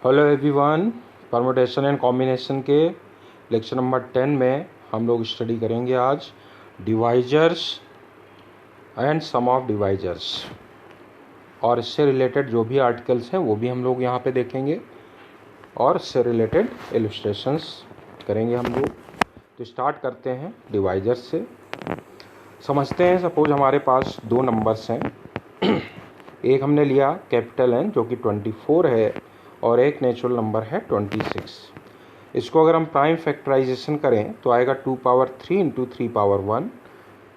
Hello everyone, permutation and combination के lecture number 10 में हम लोग स्टडी करेंगे आज divisors and sum of divisors, और इससे रिलेटेड जो भी आर्टिकल्स हैं वो भी हम लोग यहाँ पे देखेंगे और इससे रिलेटेड इलस्ट्रेशंस करेंगे हम लोग। तो स्टार्ट करते हैं डिवाइजर्स से। समझते हैं, सपोज हमारे पास दो नंबर्स हैं। एक हमने लिया कैपिटल एन जो कि 24 है और एक नेचुरल नंबर है 26। इसको अगर हम प्राइम फैक्टराइजेशन करें तो आएगा 2 पावर 3 इंटू 3 पावर 1।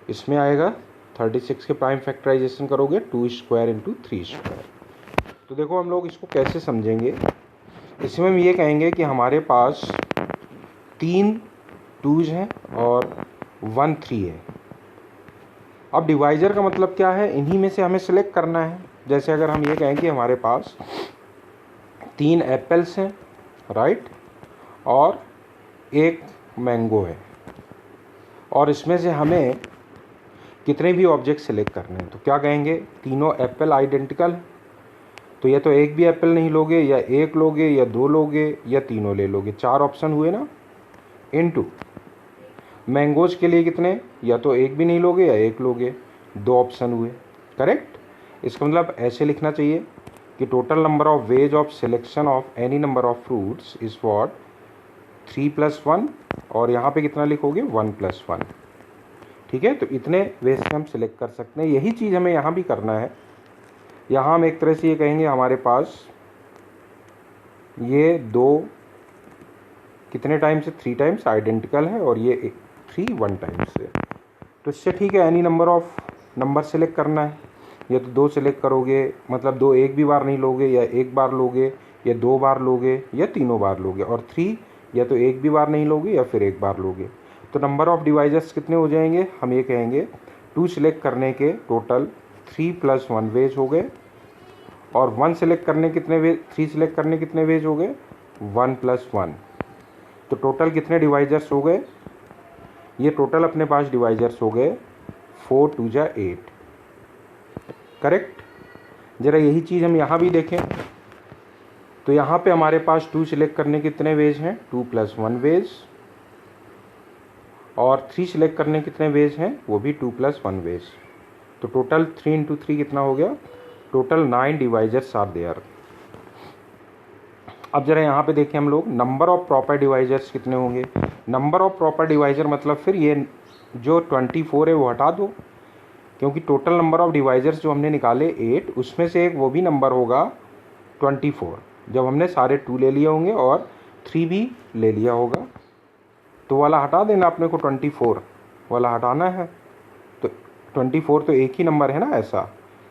इसमें आएगा 36 के प्राइम फैक्टराइजेशन करोगे 2 स्क्वायर इंटू 3 स्क्वायर। तो देखो हम लोग इसको कैसे समझेंगे। इसमें हम ये कहेंगे कि हमारे पास 3 2s हैं और 1 3 है। अब डिवाइजर का मतलब क्या है, इन्हीं में से हमें सिलेक्ट करना है। जैसे अगर हम ये कहें कि हमारे पास 3 एप्पल्स हैं, राइट, और एक मैंगो है, और इसमें से हमें कितने भी ऑब्जेक्ट सेलेक्ट करने हैं। तो क्या कहेंगे, तीनों एप्पल आइडेंटिकल, तो या तो एक भी एप्पल नहीं लोगे, या एक लोगे, या दो लोगे, या तीनों ले लोगे। 4 ऑप्शन हुए ना। इनटू मैंगोज के लिए कितने, या तो एक भी नहीं लोगे या एक लोगे, 2 ऑप्शन हुए। करेक्ट। इसका मतलब ऐसे लिखना चाहिए कि total number of ways of selection of any number of fruits is what 3 + 1, और यहाँ पे कितना लिखोगे 1 + 1। ठीक है, तो इतने वेज से हम सिलेक्ट कर सकते हैं। यही चीज़ हमें यहाँ भी करना है। यहाँ हम एक तरह से ये कहेंगे हमारे पास ये 2 कितने टाइम से 3 टाइम्स आइडेंटिकल है, और ये 3 1 टाइम्स से। तो इससे ठीक है, any number of number select करना है। या तो 2 सेलेक्ट करोगे, मतलब 2 एक भी बार नहीं लोगे, या एक बार लोगे, या 2 बार लोगे, या तीनों बार लोगे। और 3 या तो एक भी बार नहीं लोगे या फिर एक बार लोगे। तो नंबर ऑफ डिवाइजर्स कितने हो जाएंगे, हम ये कहेंगे 2 सिलेक्ट करने के टोटल 3 + 1 वेज हो गए, और 1 सिलेक्ट करने कितने वेज, 3 सिलेक्ट करने कितने वेज हो गए 1 + 1। तो टोटल कितने डिवाइजर्स हो गए, ये टोटल अपने पास डिवाइजर्स हो गए 4 2 जा 8। करेक्ट। जरा यही चीज़ हम यहाँ भी देखें तो यहाँ पे हमारे पास 2 सिलेक्ट करने कितने वेज हैं 2 + 1 वेज, और 3 सिलेक्ट करने कितने वेज हैं वो भी 2 + 1 वेज। तो टोटल 3 × 3 कितना हो गया, टोटल 9 डिवाइजर्स आर देयर। अब जरा यहाँ पे देखें हम लोग नंबर ऑफ प्रॉपर डिवाइजर्स कितने होंगे। नंबर ऑफ प्रॉपर डिवाइजर मतलब फिर ये जो 24 है वो हटा दो, क्योंकि टोटल नंबर ऑफ डिवाइजर्स जो हमने निकाले 8, उसमें से एक वो भी नंबर होगा 24, जब हमने सारे 2 ले लिए होंगे और 3 भी ले लिया होगा। तो वाला हटा देना अपने को, 24 वाला हटाना है। तो 24 तो एक ही नंबर है ना ऐसा।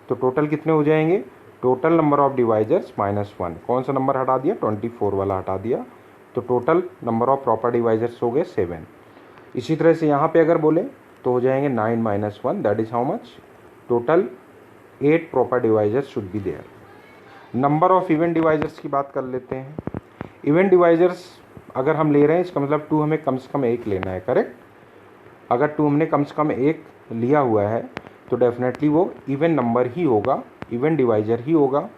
तो टोटल कितने हो जाएंगे, टोटल नंबर ऑफ डिवाइजर्स -1। कौन सा नंबर हटा दिया, 24 वाला हटा दिया। तो total number of proper divisors हो गए 7। इसी तरह से यहाँ पे अगर बोले तो हो जाएंगे 9 - 1, that is how much, total 8 proper divisors should be there. Number of even divisors की बात कर लेते हैं। इवेंट डिवाइजर्स अगर हम ले रहे हैं, इसका मतलब 2 हमें कम से कम 1 लेना है। करेक्ट। अगर 2 हमने कम से कम 1 लिया हुआ है तो डेफिनेटली वो इवेंट नंबर ही होगा, इवेंट डिवाइजर ही होगा।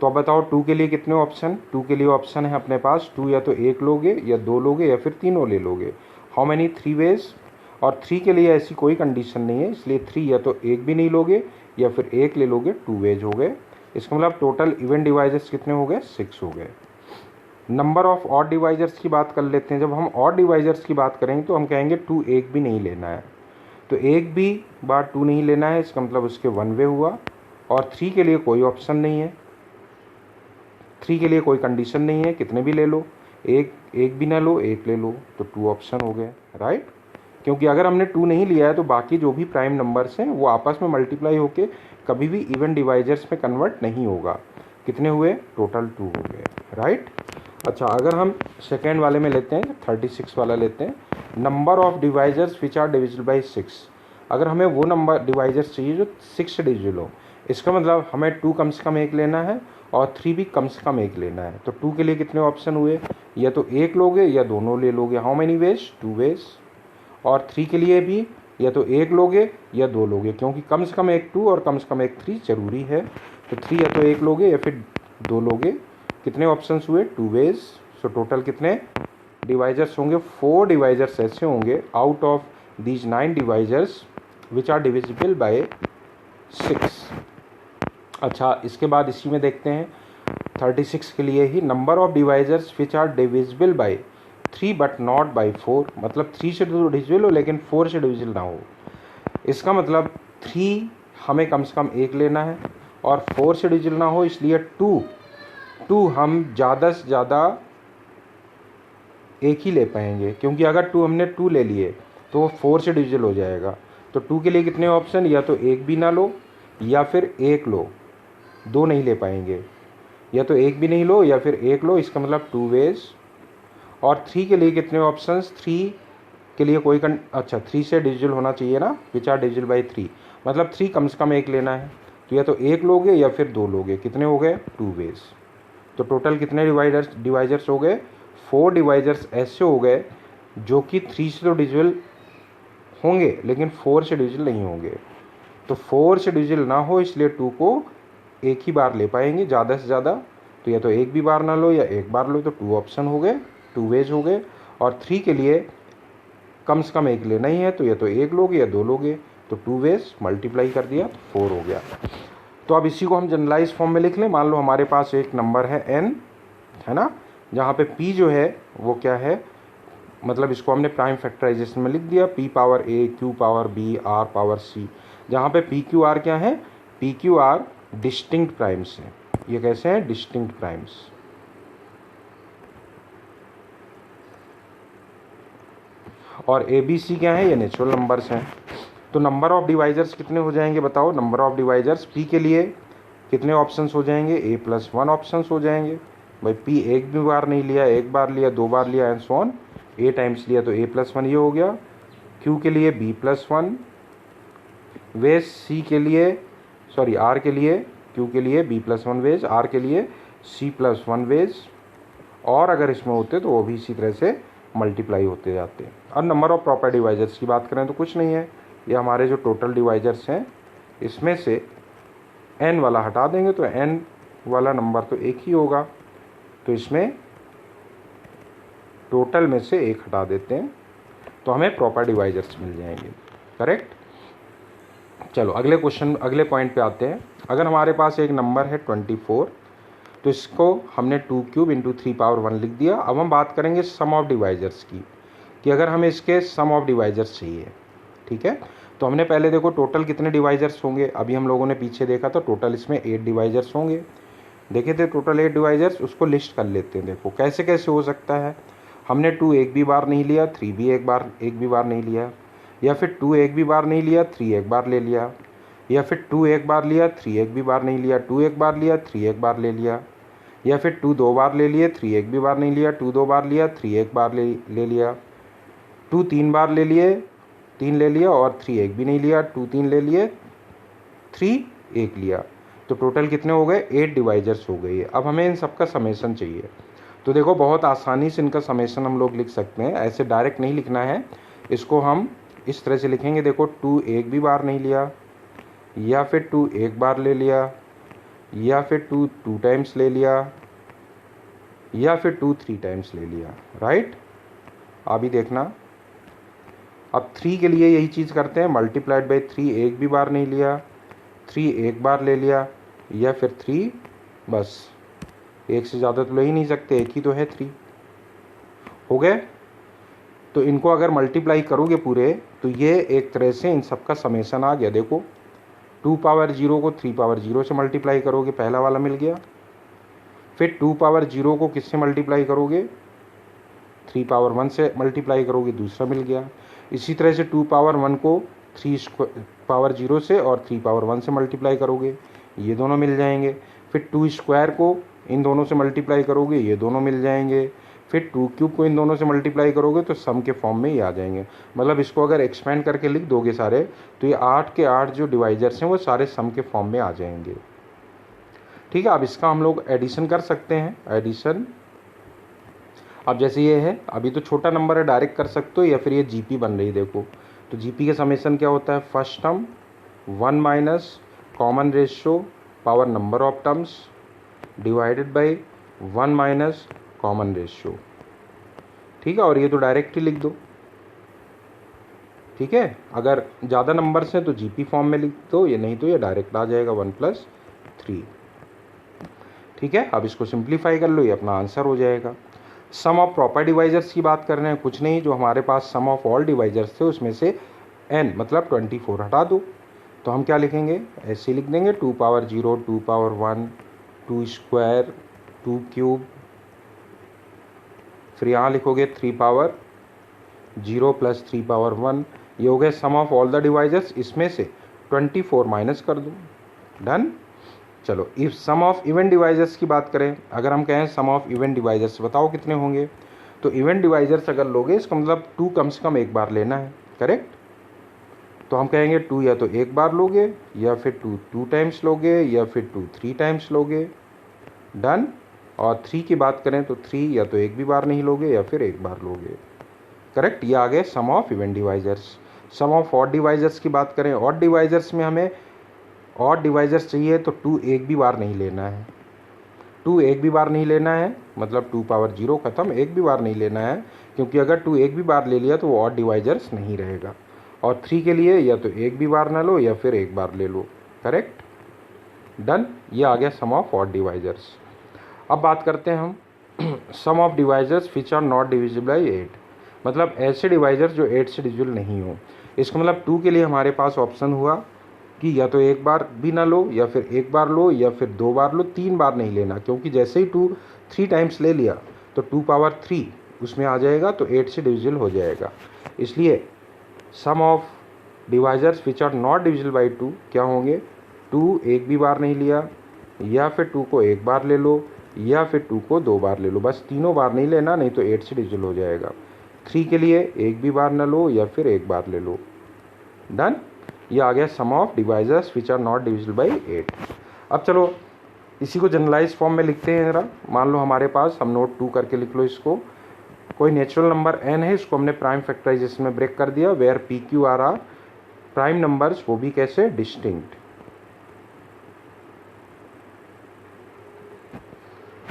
तो अब बताओ 2 के लिए कितने ऑप्शन, 2 के लिए ऑप्शन है अपने पास 2 या तो 1 लोगे, या 2 लोगे, या फिर तीनों ले लोगे। हाउ मैनी 3 वेज, और 3 के लिए ऐसी कोई कंडीशन नहीं है, इसलिए 3 या तो एक भी नहीं लोगे या फिर एक ले लोगे, 2 वेज हो गए। इसका मतलब टोटल इवेंट डिवाइजर्स कितने हो गए 6 हो गए। नंबर ऑफ ऑड डिवाइजर्स की बात कर लेते हैं। जब हम ऑड डिवाइजर्स की बात करेंगे तो हम कहेंगे 2 एक भी नहीं लेना है। तो एक भी बार 2 नहीं लेना है, इसका मतलब उसके 1 वे हुआ। और 3 के लिए कोई ऑप्शन नहीं है, 3 के लिए कोई कंडीशन नहीं है, कितने भी ले लो, एक भी ना लो, एक ले लो, तो 2 ऑप्शन हो गए, राइट। क्योंकि अगर हमने 2 नहीं लिया है तो बाकी जो भी प्राइम नंबर्स हैं वो आपस में मल्टीप्लाई होके कभी भी इवन डिवाइजर्स में कन्वर्ट नहीं होगा। कितने हुए, टोटल 2 हो गए, राइट। अच्छा, अगर हम सेकेंड वाले में लेते हैं, 36 वाला लेते हैं, number of divisors which are divisible by 6। अगर हमें वो नंबर डिवाइजर्स चाहिए जो 6 डिविजिबल हो, इसका मतलब हमें 2 कम से कम 1 लेना है और 3 भी कम से कम 1 लेना है। तो 2 के लिए कितने ऑप्शन हुए, या तो 1 लोगे या दोनों ले लोगे। How many ways, 2 ways. और 3 के लिए भी या तो 1 लोगे या 2 लोगे, क्योंकि कम से कम एक 2 और कम से कम एक 3 जरूरी है। तो 3 या तो 1 लोगे या फिर 2 लोगे, कितने ऑप्शंस हुए, 2 वेज। सो टोटल कितने डिवाइजर्स होंगे, 4 डिवाइजर्स ऐसे होंगे out of these 9 divisors which are divisible by 6। अच्छा, इसके बाद इसी में देखते हैं 36 के लिए ही, number of divisors which are divisible by 3 but not by 4। मतलब 3 से डिविजिबल हो लेकिन 4 से डिविजिबल ना हो। इसका मतलब 3 हमें कम से कम 1 लेना है और 4 से डिविजिबल ना हो, इसलिए 2 हम ज़्यादा से ज़्यादा 1 ही ले पाएंगे, क्योंकि अगर 2 हमने 2 ले लिए तो वो 4 से डिविजिबल हो जाएगा। तो 2 के लिए कितने ऑप्शन, या तो 1 भी ना लो या फिर 1 लो, 2 नहीं ले पाएंगे। या तो 1 भी नहीं लो या फिर 1 लो, इसका मतलब 2 वेज। और 3 के लिए कितने ऑप्शंस, 3 के लिए कोई अच्छा 3 से डिविजिबल होना चाहिए ना, विच आर डिविजिबल बाई 3, मतलब 3 कम से कम 1 लेना है। तो या तो 1 लोगे या फिर 2 लोगे, कितने हो गए, 2 वेज। तो टोटल कितने डिवाइजर्स हो गए, 4 डिवाइजर्स ऐसे हो गए जो कि 3 से तो डिविजिबल होंगे लेकिन 4 से डिविजिबल नहीं होंगे। तो 4 से डिविजिबल ना हो इसलिए 2 को 1 ही बार ले पाएंगे ज़्यादा से ज़्यादा। तो या तो 1 भी बार ना लो या 1 बार लो, तो 2 ऑप्शन हो गए, 2 वेज हो गए। और 3 के लिए कम से कम 1 लेना ही है, तो या तो 1 लोगे या 2 लोगे, तो 2 वेज मल्टीप्लाई कर दिया तो 4 हो गया। तो अब इसी को हम जनरलाइज फॉर्म में लिख लें। मान लो हमारे पास एक नंबर है n, है ना, जहाँ पे p जो है वो क्या है, मतलब इसको हमने प्राइम फैक्टराइजेशन में लिख दिया, p power a, q power b, r power c, जहाँ पे p q r क्या है, p q r distinct primes हैं। ये कैसे हैं, डिस्टिंक्ट प्राइम्स। और ए बी सी क्या है, ये नेचुरल नंबर्स हैं। तो नंबर ऑफ डिवाइजर्स कितने हो जाएंगे बताओ, नंबर ऑफ डिवाइजर्स p के लिए कितने ऑप्शंस हो जाएंगे, a+1 ऑप्शंस हो जाएंगे। भाई p 1 भी बार नहीं लिया, 1 बार लिया, 2 बार लिया and so on, a times लिया तो a+1 ये हो गया। q के लिए b+1 वेज, c के लिए सॉरी r के लिए, q के लिए b+1 वेज, r के लिए c+1 वेज। और अगर इसमें होते तो वो भी इसी तरह से मल्टीप्लाई होते जाते हैं। अब नंबर ऑफ प्रॉपर डिवाइजर्स की बात करें तो कुछ नहीं है, ये हमारे जो टोटल डिवाइजर्स हैं इसमें से n वाला हटा देंगे तो n वाला नंबर तो 1 ही होगा, तो इसमें टोटल में से 1 हटा देते हैं तो हमें प्रॉपर डिवाइजर्स मिल जाएंगे। करेक्ट। चलो अगले क्वेश्चन, अगले पॉइंट पे आते हैं। अगर हमारे पास एक नंबर है 24, तो इसको हमने 2 क्यूब इंटू 3 पावर 1 लिख दिया। अब हम बात करेंगे सम ऑफ डिवाइजर्स की, कि अगर हमें इसके सम ऑफ डिवाइजर्स चाहिए, ठीक है। तो हमने पहले देखो टोटल कितने डिवाइजर्स होंगे, अभी हम लोगों ने पीछे देखा था टोटल इसमें 8 डिवाइजर्स होंगे, देखे थे टोटल 8 डिवाइजर्स। उसको लिस्ट कर लेते हैं, देखो कैसे कैसे हो सकता है। हमने 2 एक भी बार नहीं लिया, 3 भी एक भी बार नहीं लिया, या फिर 2 एक भी बार नहीं लिया, 3 एक बार ले लिया, या फिर 2 एक बार लिया, 3 एक भी बार नहीं लिया, 2 एक बार लिया, 3 एक बार ले लिया, या फिर 2 2 बार ले लिए, 3 एक भी बार नहीं लिया, 2 2 बार लिया, 3 एक बार ले लिया, 2 3 बार ले लिए, 3 ले लिया और 3 एक भी नहीं लिया, 2 3 ले लिए, 3 1 लिया। तो टोटल कितने हो गए, 8 डिवाइजर्स हो गए। अब हमें इन सबका समेसन चाहिए। तो देखो बहुत आसानी से इनका समेसन हम लोग लिख सकते हैं, ऐसे डायरेक्ट नहीं लिखना है, इसको हम इस तरह से लिखेंगे। देखो 2 एक भी बार नहीं लिया, या फिर 2 एक बार ले लिया, या फिर 2 2 टाइम्स ले लिया, या फिर 2 3 टाइम्स ले लिया, राइट। अभी देखना, अब 3 के लिए यही चीज़ करते हैं, मल्टीप्लाइड बाई 3, एक भी बार नहीं लिया, 3 एक बार ले लिया, या फिर 3 बस, एक से ज़्यादा तो ले ही नहीं सकते, एक ही तो है 3, हो गए। तो इनको अगर मल्टीप्लाई करोगे पूरे, तो ये एक तरह से इन सब का समेसन आ गया। देखो 2 पावर 0 को 3 पावर 0 से मल्टीप्लाई करोगे, पहला वाला मिल गया। फिर 2 पावर 0 को किससे मल्टीप्लाई करोगे, 3 पावर 1 से मल्टीप्लाई करोगे, दूसरा मिल गया। इसी तरह से 2 पावर 1 को 3 पावर 0 से और 3 पावर 1 से मल्टीप्लाई करोगे, ये दोनों मिल जाएंगे। फिर 2 स्क्वायर को इन दोनों से मल्टीप्लाई करोगे, ये दोनों मिल जाएंगे। फिर 2 क्यूब को इन दोनों से मल्टीप्लाई करोगे तो सम के फॉर्म में ही आ जाएंगे। मतलब इसको अगर एक्सपेंड करके लिख दोगे सारे, तो ये 8 के 8 जो डिवाइजर्स हैं वो सारे सम के फॉर्म में आ जाएंगे। ठीक है। अब इसका हम लोग एडिशन कर सकते हैं, एडिशन। अब जैसे ये है, अभी तो छोटा नंबर है, डायरेक्ट कर सकते हो, या फिर ये जीपी बन रही, देखो तो जीपी के समेसन क्या होता है, first term 1 minus common ratio power number of terms divided by 1 minus common ratio, ठीक है। और ये तो डायरेक्ट ही लिख दो, ठीक है। अगर ज़्यादा नंबर्स हैं तो जीपी फॉर्म में लिख दो, ये नहीं तो ये डायरेक्ट आ जाएगा 1+3, ठीक है। अब इसको सिंप्लीफाई कर लो, ये अपना आंसर हो जाएगा। सम ऑफ प्रॉपर डिवाइजर्स की बात कर रहे हैं, कुछ नहीं, जो हमारे पास सम ऑफ ऑल डिवाइजर्स थे उसमें से n मतलब 24 हटा दो, तो हम क्या लिखेंगे, ऐसे लिख देंगे 2 पावर 0, 2 पावर 1, 2 स्क्वायर, 2 क्यूब, फिर यहाँ लिखोगे 3 पावर 0 प्लस 3 पावर 1, ये हो गए sum of all the divisors, इसमें से 24 माइनस कर दो, डन। चलो if sum of even divisors की बात करें, अगर हम कहें सम ऑफ इवन डिवाइजर्स बताओ कितने होंगे, तो इवन डिवाइजर्स अगर लोगे इसका मतलब 2 कम से कम एक बार लेना है, करेक्ट। तो हम कहेंगे 2 या तो एक बार लोगे, या फिर 2 टाइम्स लोगे, या फिर 2 3 टाइम्स लोगे, डन। और 3 की बात करें तो 3 या तो एक भी बार नहीं लोगे या फिर एक बार लोगे, करेक्ट। ये आ गए sum of even divisors. Sum of odd divisors की बात करें, ऑड डिवाइजर्स में हमें ऑड डिवाइजर्स चाहिए तो 2 एक भी बार नहीं लेना है, 2 एक भी बार नहीं लेना है, मतलब 2 पावर 0 खत्म, एक भी बार नहीं लेना है, क्योंकि अगर 2 एक भी बार ले लिया तो वो ऑड डिवाइजर्स नहीं रहेगा। और 3 के लिए या तो एक भी बार ना लो या फिर एक बार ले लो, करेक्ट, डन। ये आ गया सम ऑफ ऑड डिवाइजर्स। अब बात करते हैं हम sum of divisors which are not divisible by 8, मतलब ऐसे डिवाइजर्स जो 8 से डिविजिबल नहीं हो। इसका मतलब 2 के लिए हमारे पास ऑप्शन हुआ कि या तो एक बार भी ना लो, या फिर एक बार लो, या फिर 2 बार लो, 3 बार नहीं लेना, क्योंकि जैसे ही 2 3 टाइम्स ले लिया तो 2 पावर 3 उसमें आ जाएगा, तो 8 से डिविजिबल हो जाएगा। इसलिए sum of divisors which are not divisible by 2 क्या होंगे, 2 एक भी बार नहीं लिया, या फिर 2 को एक बार ले लो, या फिर 2 को 2 बार ले लो, बस तीनों बार नहीं लेना, नहीं तो 8 से डिविजिबल हो जाएगा। 3 के लिए एक भी बार ना लो या फिर एक बार ले लो, डन। ये आ गया sum of divisors which are not divisible by 8। अब चलो इसी को जनरलाइज फॉर्म में लिखते हैं ज़रा। मान लो हमारे पास, हम नोट 2 करके लिख लो इसको, कोई नेचुरल नंबर n है, इसको हमने प्राइम फैक्टराइजेशन में ब्रेक कर दिया, where p q r are prime numbers, वो भी कैसे, डिस्टिंक्ट।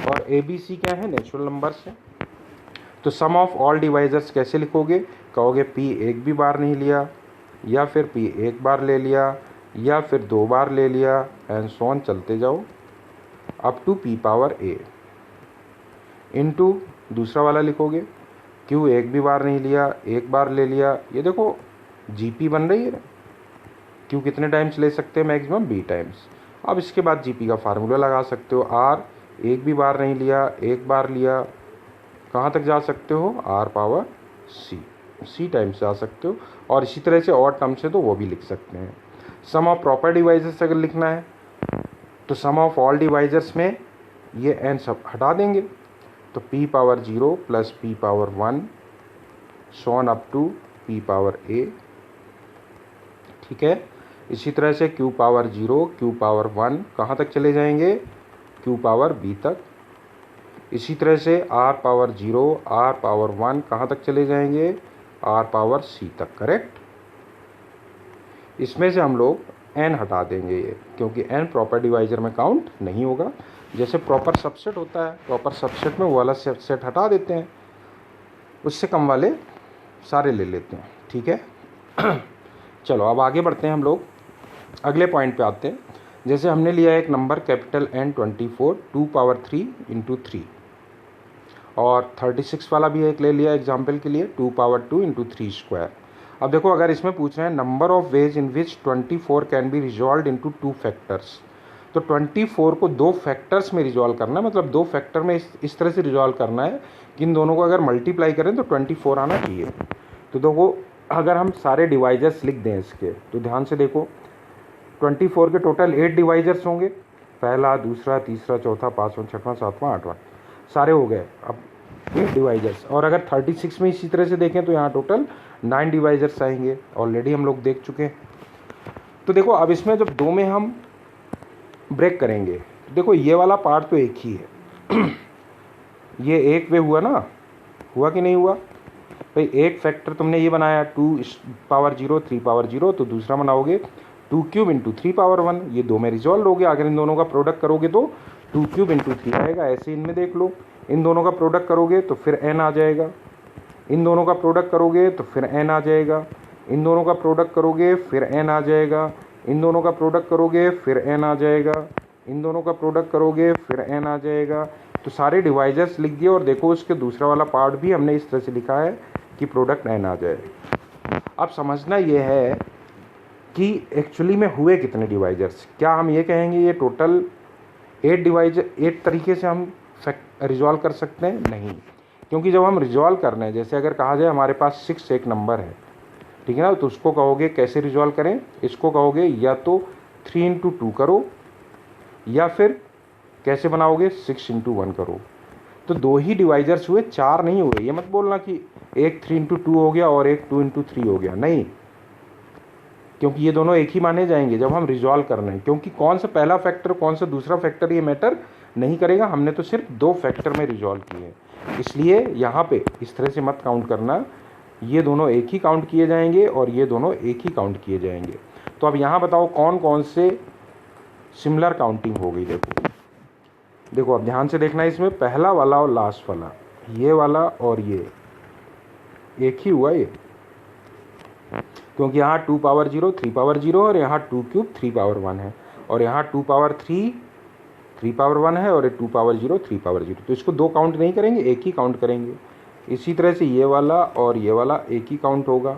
और ए बी सी क्या है, नेचुरल नंबर्स है। तो सम ऑफ ऑल डिवाइजर्स कैसे लिखोगे, कहोगे p एक भी बार नहीं लिया, या फिर p एक बार ले लिया, या फिर 2 बार ले लिया, एंड सो ऑन चलते जाओ up to p power a, into दूसरा वाला लिखोगे q एक भी बार नहीं लिया, एक बार ले लिया, ये देखो gp बन रही है, q कितने टाइम्स ले सकते हैं, मैक्सिमम b टाइम्स। अब इसके बाद gp का फार्मूला लगा सकते हो, r एक भी बार नहीं लिया, एक बार लिया, कहाँ तक जा सकते हो, r पावर c टाइम्स जा सकते हो। और इसी तरह से और टर्म से तो वो भी लिख सकते हैं। सम ऑफ प्रॉपर डिवाइजर्स अगर लिखना है तो सम ऑफ ऑल डिवाइजर्स में ये n सब हटा देंगे, तो p power 0 plus p power 1 so on up to p power a, ठीक है। इसी तरह से q पावर 0, q पावर 1 कहाँ तक चले जाएंगे, q पावर b तक। इसी तरह से r पावर 0, r पावर 1 कहाँ तक चले जाएंगे, r पावर c तक, करेक्ट। इसमें से हम लोग n हटा देंगे ये, क्योंकि n प्रॉपर डिवाइजर में काउंट नहीं होगा। जैसे प्रॉपर सबसेट होता है, प्रॉपर सबसेट में वो वाला सेट हटा देते हैं, उससे कम वाले सारे ले लेते हैं, ठीक है। चलो अब आगे बढ़ते हैं, हम लोग अगले पॉइंट पे आते हैं। जैसे हमने लिया एक number capital N 24, 2 power 3 into 3, और 36 वाला भी एक ले लिया एग्जाम्पल के लिए, 2 पावर 2 इंटू 3 स्क्वायर। अब देखो अगर इसमें पूछ रहे हैं number of ways in which 24 can be resolve into 2 factors, तो 24 को 2 फैक्टर्स में रिजॉल्व करना है, मतलब 2 फैक्टर में इस तरह से रिजॉल्व करना है कि इन दोनों को अगर मल्टीप्लाई करें तो 24 आना चाहिए। तो देखो अगर हम सारे डिवाइजर्स लिख दें इसके, तो ध्यान से देखो 24 के टोटल 8 डिवाइजर्स होंगे, पहला, दूसरा, तीसरा, चौथा, पाँचवां, छठवां, सातवां, आठवां, सारे हो गए अब 8 डिवाइजर्स। और अगर 36 में इसी तरह से देखें तो यहाँ टोटल 9 डिवाइजर्स आएंगे, ऑलरेडी हम लोग देख चुके हैं। तो देखो अब इसमें जब 2 में हम ब्रेक करेंगे, देखो ये वाला पार्ट तो एक ही है ये एक वे हुआ ना, हुआ कि नहीं हुआ भाई, एक फैक्टर तुमने ये बनाया 2 पावर 0, 3 पावर 0, तो दूसरा बनाओगे 2 क्यूब इंटू 3 पावर 1, ये 2 में रिजॉल्व हो गया। अगर इन दोनों का प्रोडक्ट करोगे तो टू क्यूब इंटू थ्री आएगा। ऐसे इनमें देख लो, इन दोनों का प्रोडक्ट करोगे तो फिर n आ जाएगा, इन दोनों का प्रोडक्ट करोगे तो फिर n आ जाएगा, इन दोनों का प्रोडक्ट करोगे फिर n आ जाएगा, इन दोनों का प्रोडक्ट करोगे फिर n आ जाएगा, इन दोनों का प्रोडक्ट करोगे फिर n आ जाएगा। तो सारे डिवाइजर्स लिख दिए और देखो उसके दूसरा वाला पार्ट भी हमने इस तरह से लिखा है कि प्रोडक्ट n आ जाए। अब समझना ये है कि एक्चुअली में हुए कितने डिवाइजर्स। क्या हम ये कहेंगे ये टोटल 8 तरीके से हम रिजॉल्व कर सकते हैं? नहीं, क्योंकि जब हम रिजॉल्व कर रहे हैं, जैसे अगर कहा जाए हमारे पास 6 एक नंबर है, ठीक है ना, तो उसको कहोगे कैसे रिजॉल्व करें, इसको कहोगे या तो 3 इंटू 2 करो या फिर कैसे बनाओगे 6 इंटू 1 करो। तो 2 ही डिवाइजर्स हुए, 4 नहीं हुए। ये मत बोलना कि एक 3 इंटू 2 हो गया और एक 2 इंटू 3 हो गया, नहीं, क्योंकि ये दोनों एक ही माने जाएंगे जब हम रिजॉल्व कर रहे हैं। क्योंकि कौन सा पहला फैक्टर कौन सा दूसरा फैक्टर ये मैटर नहीं करेगा, हमने तो सिर्फ 2 फैक्टर में रिजॉल्व किए हैं। इसलिए यहाँ पे इस तरह से मत काउंट करना, ये दोनों एक ही काउंट किए जाएंगे और ये दोनों एक ही काउंट किए जाएंगे। तो अब यहाँ बताओ कौन कौन से सिमिलर काउंटिंग हो गई। देखो अब ध्यान से देखना, इसमें पहला वाला और लास्ट वाला, ये वाला और ये एक ही हुआ ये, क्योंकि यहाँ 2 पावर 0 3 पावर 0 और यहाँ 2 क्यूब 3 पावर 1 है, और यहाँ 2 पावर 3 3 पावर 1 है और 2 पावर 0 3 पावर 0। तो इसको 2 काउंट नहीं करेंगे, एक ही काउंट करेंगे। इसी तरह से ये वाला और ये वाला एक ही काउंट होगा,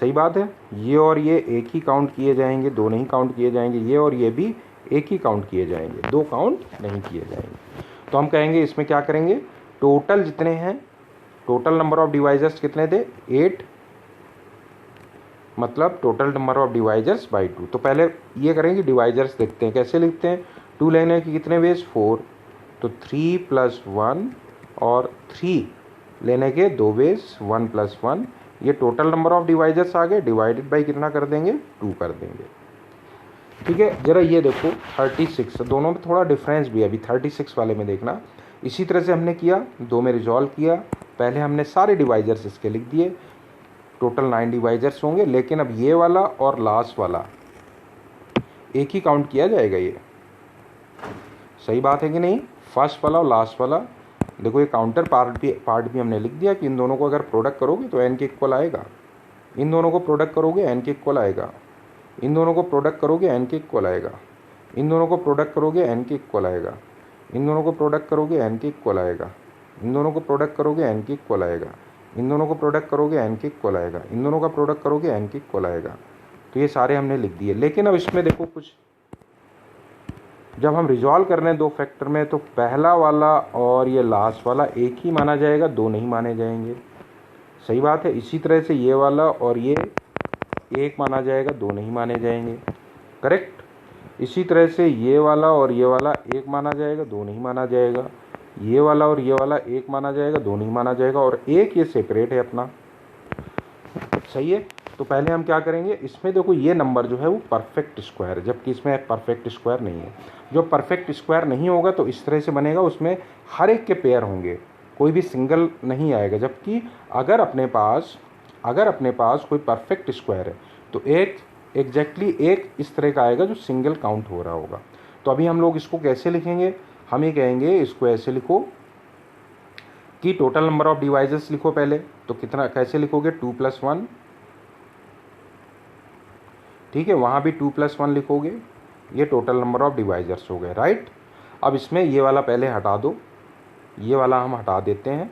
सही बात है। ये और ये एक ही काउंट किए जाएंगे, 2 नहीं काउंट किए जाएंगे। ये और ये भी एक ही काउंट किए जाएंगे, 2 काउंट नहीं किए जाएंगे। तो हम कहेंगे इसमें क्या करेंगे, टोटल जितने हैं, टोटल नंबर ऑफ डिवाइजर्स कितने थे 8, मतलब total number of divisors by 2। तो पहले ये करेंगे डिवाइजर्स देखते हैं कैसे लिखते हैं। 2 लेने के कितने बेस 4, तो 3 प्लस 1 और 3 लेने के 2 बेस 1 प्लस 1। ये टोटल नंबर ऑफ डिवाइजर्स आ गए, डिवाइडेड बाई कितना कर देंगे 2 कर देंगे, ठीक है। जरा ये देखो 36, दोनों में थोड़ा डिफरेंस भी है, अभी 36 वाले में देखना। इसी तरह से हमने किया, 2 में रिजॉल्व किया, पहले हमने सारे डिवाइजर्स इसके लिख दिए, टोटल 9 डिवाइजर्स होंगे। लेकिन अब ये वाला और लास्ट वाला एक ही काउंट किया जाएगा, ये सही बात है कि नहीं। फर्स्ट वाला और लास्ट वाला देखो, ये काउंटर पार्ट भी हमने लिख दिया कि इन दोनों को अगर प्रोडक्ट करोगे तो n के इक्वल आएगा, इन दोनों को प्रोडक्ट करोगे n के इक्वल आएगा, इन दोनों को प्रोडक्ट करोगे n के इक्वल आएगा, इन दोनों को प्रोडक्ट करोगे n के इक्वल आएगा, इन दोनों को प्रोडक्ट करोगे n के इक्वल आएगा, इन दोनों को प्रोडक्ट करोगे n के इक्वल आएगा, इन दोनों को प्रोडक्ट करोगे n के इक्वल आएगा, इन दोनों का प्रोडक्ट करोगे n के इक्वल आएगा। तो ये सारे हमने लिख दिए। लेकिन अब इसमें देखो कुछ, जब हम रिजॉल्व कर रहे हैं 2 फैक्टर में, तो पहला वाला और ये लास्ट वाला एक ही माना जाएगा, 2 नहीं माने जाएंगे, सही बात है। इसी तरह से ये वाला और ये एक माना जाएगा, 2 नहीं माने जाएंगे, करेक्ट। इसी तरह से ये वाला और ये वाला एक माना जाएगा, 2 नहीं माना जाएगा, ये वाला और ये वाला एक माना जाएगा, 2 नहीं माना जाएगा, और एक ये सेपरेट है अपना, सही है। तो पहले हम क्या करेंगे, इसमें देखो ये नंबर जो है वो परफेक्ट स्क्वायर है, जबकि इसमें परफेक्ट स्क्वायर नहीं है। जो परफेक्ट स्क्वायर नहीं होगा तो इस तरह से बनेगा, उसमें हर एक के पेयर होंगे, कोई भी सिंगल नहीं आएगा। जबकि अगर अपने पास कोई परफेक्ट स्क्वायर है तो एक एग्जैक्टली एक इस तरह का आएगा जो सिंगल काउंट हो रहा होगा। तो अभी हम लोग इसको कैसे लिखेंगे, हम ये कहेंगे इसको ऐसे लिखो कि टोटल नंबर ऑफ डिवाइजर्स लिखो पहले। तो कितना कैसे लिखोगे, 2 प्लस 1, ठीक है, वहाँ भी 2 प्लस 1 लिखोगे, ये टोटल नंबर ऑफ डिवाइजर्स हो गए, राइट। अब इसमें ये वाला पहले हटा दो, ये वाला हम हटा देते हैं।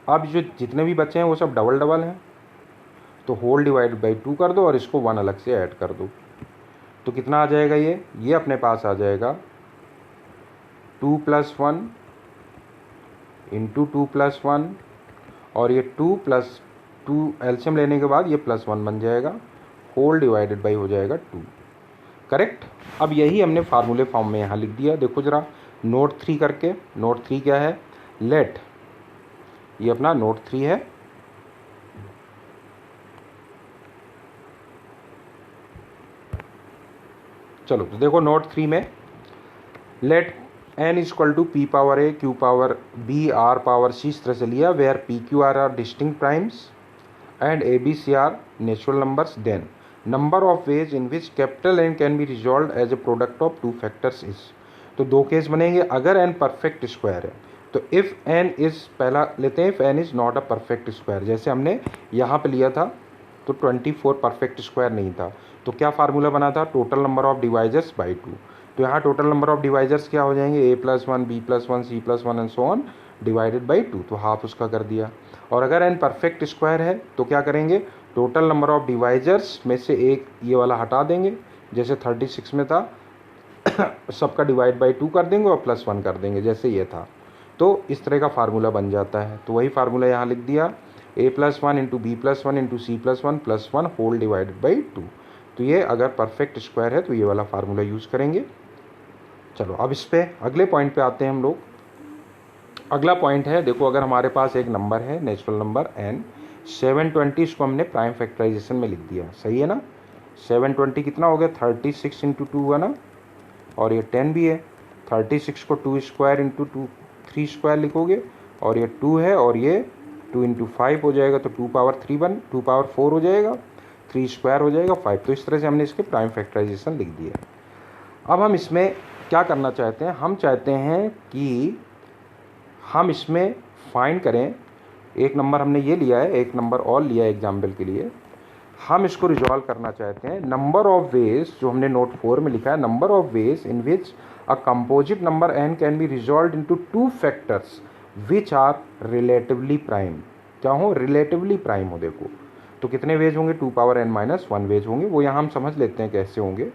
अब जो जितने भी बचे हैं वो सब डबल डबल हैं, तो होल डिवाइड बाई 2 कर दो और इसको 1 अलग से ऐड कर दो। तो कितना आ जाएगा, ये अपने पास आ जाएगा 2 प्लस 1 इंटू 2 प्लस 1, और ये 2 प्लस 2 एलसीएम लेने के बाद ये प्लस 1 बन जाएगा, होल डिवाइडेड बाई हो जाएगा 2, करेक्ट। अब यही हमने फार्मूले फॉर्म में यहाँ लिख दिया। देखो ज़रा नोट 3 करके, नोट 3 क्या है, लेट, ये अपना नोट 3 है। चलो तो देखो नोट 3 में let n is equal to p power a q power b r power c इस तरह से लिया, where p q r are distinct primes and a b c are natural numbers. Then number of ways in which capital N can be resolved as a product of 2 factors is। तो दो case बनेंगे। अगर n perfect square है तो if n is, पहला लेते हैं if n is not a perfect square, जैसे हमने यहाँ पे लिया था तो 24 परफेक्ट स्क्वायर नहीं था, तो क्या फार्मूला बना था, total number of divisors by 2। तो यहाँ टोटल नंबर ऑफ डिवाइजर्स क्या हो जाएंगे, a+1 b+1 c+1 and so on divided by 2, तो हाफ उसका कर दिया। और अगर n परफेक्ट स्क्वायर है तो क्या करेंगे, टोटल नंबर ऑफ डिवाइजर्स में से एक ये वाला हटा देंगे, जैसे 36 में था सबका डिवाइड बाई 2 कर देंगे और +1 कर देंगे जैसे ये था। तो इस तरह का फार्मूला बन जाता है। तो वही फार्मूला यहाँ लिख दिया, a+1 into b+1 into c+1 +1 whole divided by 2। तो ये अगर परफेक्ट स्क्वायर है तो ये वाला फार्मूला यूज़ करेंगे। चलो अब इस पे अगले पॉइंट पे आते हैं हम लोग। अगला पॉइंट है, देखो अगर हमारे पास एक नंबर है नेचुरल नंबर n 720, इसको हमने प्राइम फैक्टराइजेशन में लिख दिया, सही है ना। 720 कितना हो गया, 36 इंटू 2 हुआ ना, और ये 10 भी है। 36 को 2 स्क्वायर इंटू 3 स्क्वायर लिखोगे, और ये 2 है और ये 2 इंटू 5 हो जाएगा, तो 2 पावर 2 पावर 4 हो जाएगा, 3 स्क्वायर हो जाएगा 5। तो इस तरह से हमने इसके प्राइम फैक्टराइजेशन लिख दिया। अब हम इसमें क्या करना चाहते हैं, हम चाहते हैं कि हम इसमें फाइंड करें, एक नंबर हमने ये लिया है, एक नंबर और लिया है एग्जाम्पल के लिए, हम इसको रिजॉल्व करना चाहते हैं। नंबर ऑफ वेज, जो हमने नोट 4 में लिखा है, number of ways in which a composite number n can be resolve into 2 factors which are relatively prime. क्या हो, रिलेटिवली प्राइम हो। देखो तो कितने वेज होंगे, 2 पावर n माइनस 1 वेज होंगे, वो यहाँ हम समझ लेते हैं कैसे होंगे।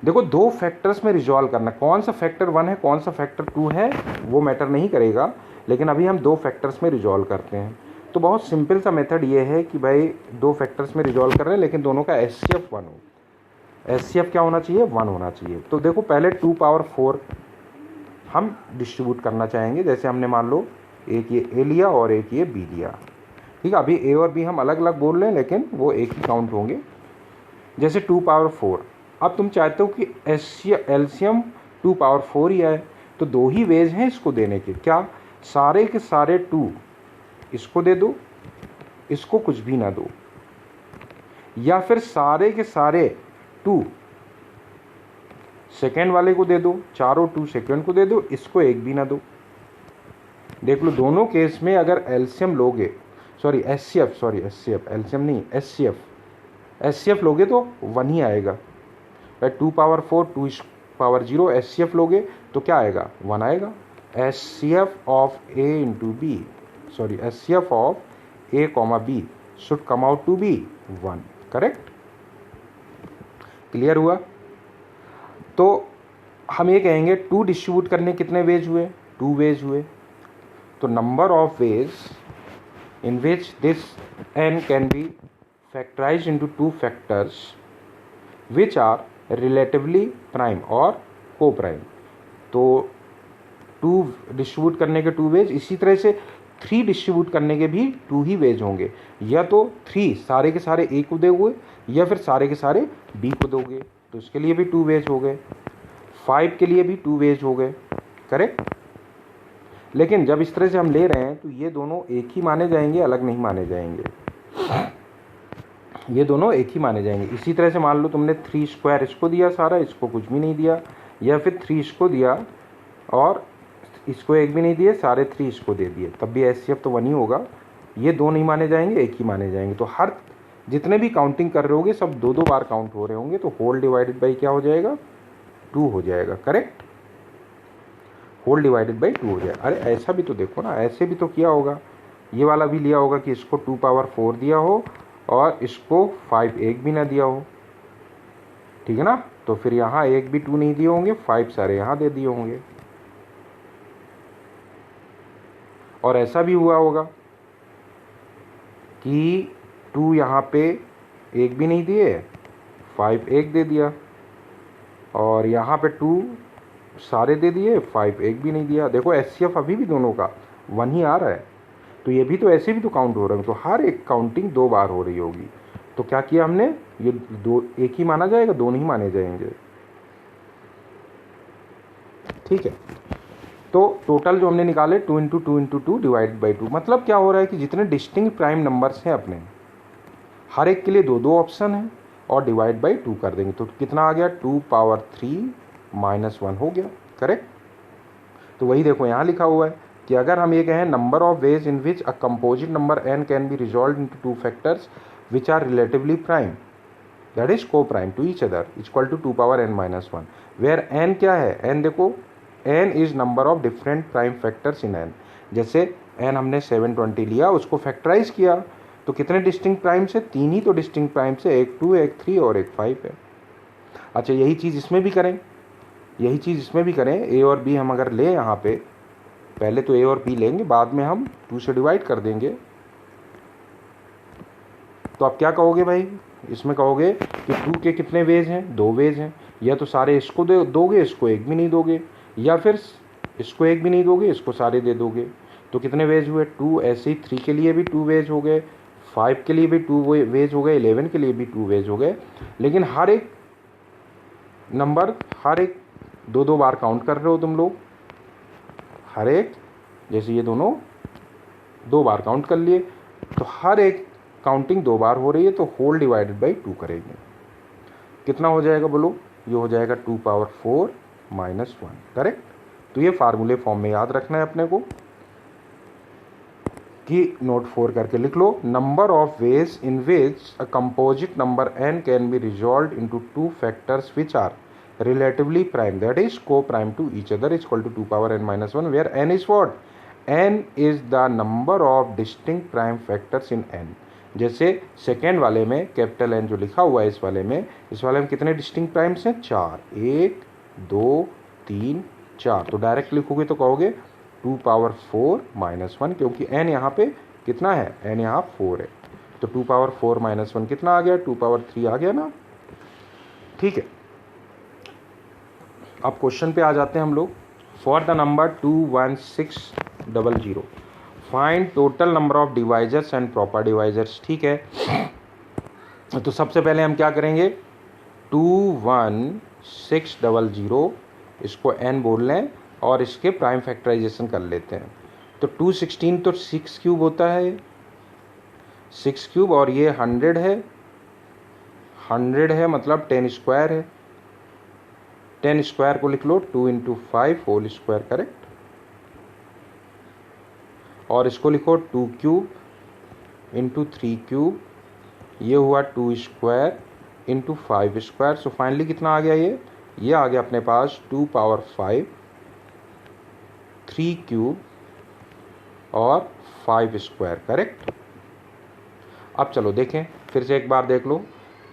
देखो दो फैक्टर्स में रिजॉल्व करना, कौन सा फैक्टर 1 है कौन सा फैक्टर 2 है वो मैटर नहीं करेगा, लेकिन अभी हम दो फैक्टर्स में रिजॉल्व करते हैं। तो बहुत सिंपल सा मेथड ये है कि भाई दो फैक्टर्स में रिजॉल्व कर रहे हैं लेकिन दोनों का HCF 1 हो। HCF क्या होना चाहिए, 1 होना चाहिए। तो देखो पहले 2 पावर 4 हम डिस्ट्रीब्यूट करना चाहेंगे, जैसे हमने मान लो एक ये A लिया और एक ये B लिया, ठीक है। अभी A और B हम अलग अलग बोल रहे हैं लेकिन वो एक ही काउंट होंगे। जैसे 2 पावर 4, अब तुम चाहते हो कि एलसीएम 2 पावर 4 ही आए, तो दो ही वेज हैं इसको देने के, क्या, सारे के सारे 2 इसको दे दो, इसको कुछ भी ना दो, या फिर सारे के सारे 2 सेकेंड वाले को दे दो, चारों 2 सेकेंड को दे दो, इसको एक भी ना दो। देख लो दोनों केस में अगर एलसीएम लोगे, सॉरी एचसीएफ, एलसीएम नहीं एचसीएफ लोगे तो 1 ही आएगा। 2 पावर 4 2 पावर 0 HCF लोगे तो क्या आएगा, 1 आएगा। HCF of A into B, sorry HCF of A comma B should come out to be 1, correct. Clear हुआ। तो हम ये कहेंगे 2 डिस्ट्रीब्यूट करने कितने वेज हुए, 2 वेज हुए। तो number of ways in which this n can be factorized into 2 factors which are relatively prime और को प्राइम। तो 2 डिस्ट्रीब्यूट करने के 2 वेज, इसी तरह से 3 डिस्ट्रीब्यूट करने के भी 2 ही वेज होंगे, या तो 3 सारे के सारे A को दोगे या फिर सारे के सारे B को दोगे, तो इसके लिए भी 2 वेज हो गए। 5 के लिए भी 2 वेज हो गए, करेक्ट। लेकिन जब इस तरह से हम ले रहे हैं तो ये दोनों एक ही माने जाएंगे, अलग नहीं माने जाएंगे, ये दोनों एक ही माने जाएंगे। इसी तरह से मान लो तुमने 3 स्क्वायर इसको दिया सारा, इसको कुछ भी नहीं दिया, या फिर 3 इसको दिया और इसको एक भी नहीं दिए, सारे 3 इसको दे दिए, तब भी HCF तो 1 ही होगा। ये 2 नहीं माने जाएंगे, एक ही माने जाएंगे। तो हर जितने भी काउंटिंग कर रहे होगे सब 2 बार काउंट हो रहे होंगे, तो होल डिवाइडेड बाई क्या हो जाएगा, 2 हो जाएगा, करेक्ट। होल डिवाइडेड बाई 2 हो जाएगा। अरे ऐसा भी तो देखो ना, ऐसे भी तो किया होगा, ये वाला भी लिया होगा कि इसको 2 पावर 4 दिया हो और इसको 5 एक भी ना दिया हो, ठीक है ना। तो फिर यहाँ एक भी 2 नहीं दिए होंगे, 5 सारे यहाँ दे दिए होंगे। और ऐसा भी हुआ होगा कि 2 यहाँ पे एक भी नहीं दिए, 5 एक दे दिया, और यहाँ पे 2 सारे दे दिए, 5 एक भी नहीं दिया। देखो HCF अभी भी दोनों का 1 ही आ रहा है, तो ये भी तो ऐसे भी तो काउंट हो रहा है, तो हर एक काउंटिंग 2 बार हो रही होगी। तो क्या किया हमने, ये 2 एक ही माना जाएगा, 2 नहीं माने जाएंगे, ठीक है। तो टोटल जो हमने निकाले 2 इंटू 2 इंटू 2 डिवाइड बाई 2, मतलब क्या हो रहा है कि जितने डिस्टिंक्ट प्राइम नंबर्स हैं अपने, हर एक के लिए 2 ऑप्शन है और डिवाइड बाई 2 कर देंगे, तो कितना आ गया, 2 पावर 3 माइनस 1 हो गया। करेक्ट। तो वही देखो यहाँ लिखा हुआ है कि अगर हम ये कहें number of ways in which a composite number n can be resolve into two factors which are relatively prime that is coprime to each other equal to 2 power n minus 1, where n क्या है, n देखो n is number of different prime factors in n। जैसे n हमने 720 लिया, उसको factorise किया तो कितने डिस्टिंक्ट प्राइम से, 3 ही तो डिस्टिंक्ट प्राइम से, एक 2 एक 3 और एक 5 है। अच्छा यही चीज़ इसमें भी करें, यही चीज़ इसमें भी करें, a और b हम अगर लें यहाँ पे, पहले तो a और b लेंगे, बाद में हम 2 से डिवाइड कर देंगे। तो आप क्या कहोगे भाई, इसमें कहोगे कि 2 के कितने वेज हैं, 2 वेज हैं, या तो सारे इसको दोगे, इसको एक भी नहीं दोगे, या फिर इसको एक भी नहीं दोगे, इसको सारे दे दोगे। तो कितने वेज हुए, 2। ऐसे ही 3 के लिए भी 2 वेज हो गए, 5 के लिए भी 2 वेज हो गए, 11 के लिए भी 2 वेज हो गए। लेकिन हर एक नंबर, हर एक 2-2 बार काउंट कर रहे हो तुम लोग, हर एक, जैसे ये दोनों 2 बार काउंट कर लिए, तो हर एक काउंटिंग 2 बार हो रही है, तो होल डिवाइडेड बाई 2 करेंगे। कितना हो जाएगा बोलो, ये हो जाएगा 2 पावर 4 माइनस 1, करेक्ट। तो ये फार्मूले फॉर्म में याद रखना है अपने को कि नोट 4 करके लिख लो, number of ways in which a composite number n can be resolve into 2 factors which are relatively prime that is co-prime to each other is equal to 2 power n minus 1 where n is what, n is the number of distinct prime factors in n। जैसे second वाले में capital n जो लिखा हुआ है, इस वाले में कितने डिस्टिंक्ट प्राइम्स हैं, 4, 1 2 3 4। तो डायरेक्ट लिखोगे तो कहोगे 2 पावर 4 माइनस 1, क्योंकि n यहाँ पे कितना है, n यहाँ 4 है, तो 2 पावर 4 माइनस 1 कितना आ गया, 2 पावर 3 आ गया ना, ठीक है। अब क्वेश्चन पे आ जाते हैं हम लोग। For the number 21600 find total number of divisors and proper divisors, ठीक है। तो सबसे पहले हम क्या करेंगे, 21600 इसको n बोल लें और इसके प्राइम फैक्टराइजेशन कर लेते हैं। तो 216 तो 6 क्यूब होता है, 6 क्यूब, और ये 100 है, 100 है मतलब 10 स्क्वायर है, 10 स्क्वायर को लिख लो 2 इंटू 5 होल स्क्वायर, करेक्ट। और इसको लिखो 2 क्यूब इंटू 3 क्यूब, ये हुआ 2 square into 5 square. So finally कितना आ गया, ये आ गया अपने पास 2 पावर 5, 3 क्यूब और 5 स्क्वायर, करेक्ट। अब चलो देखें, फिर से एक बार देख लो,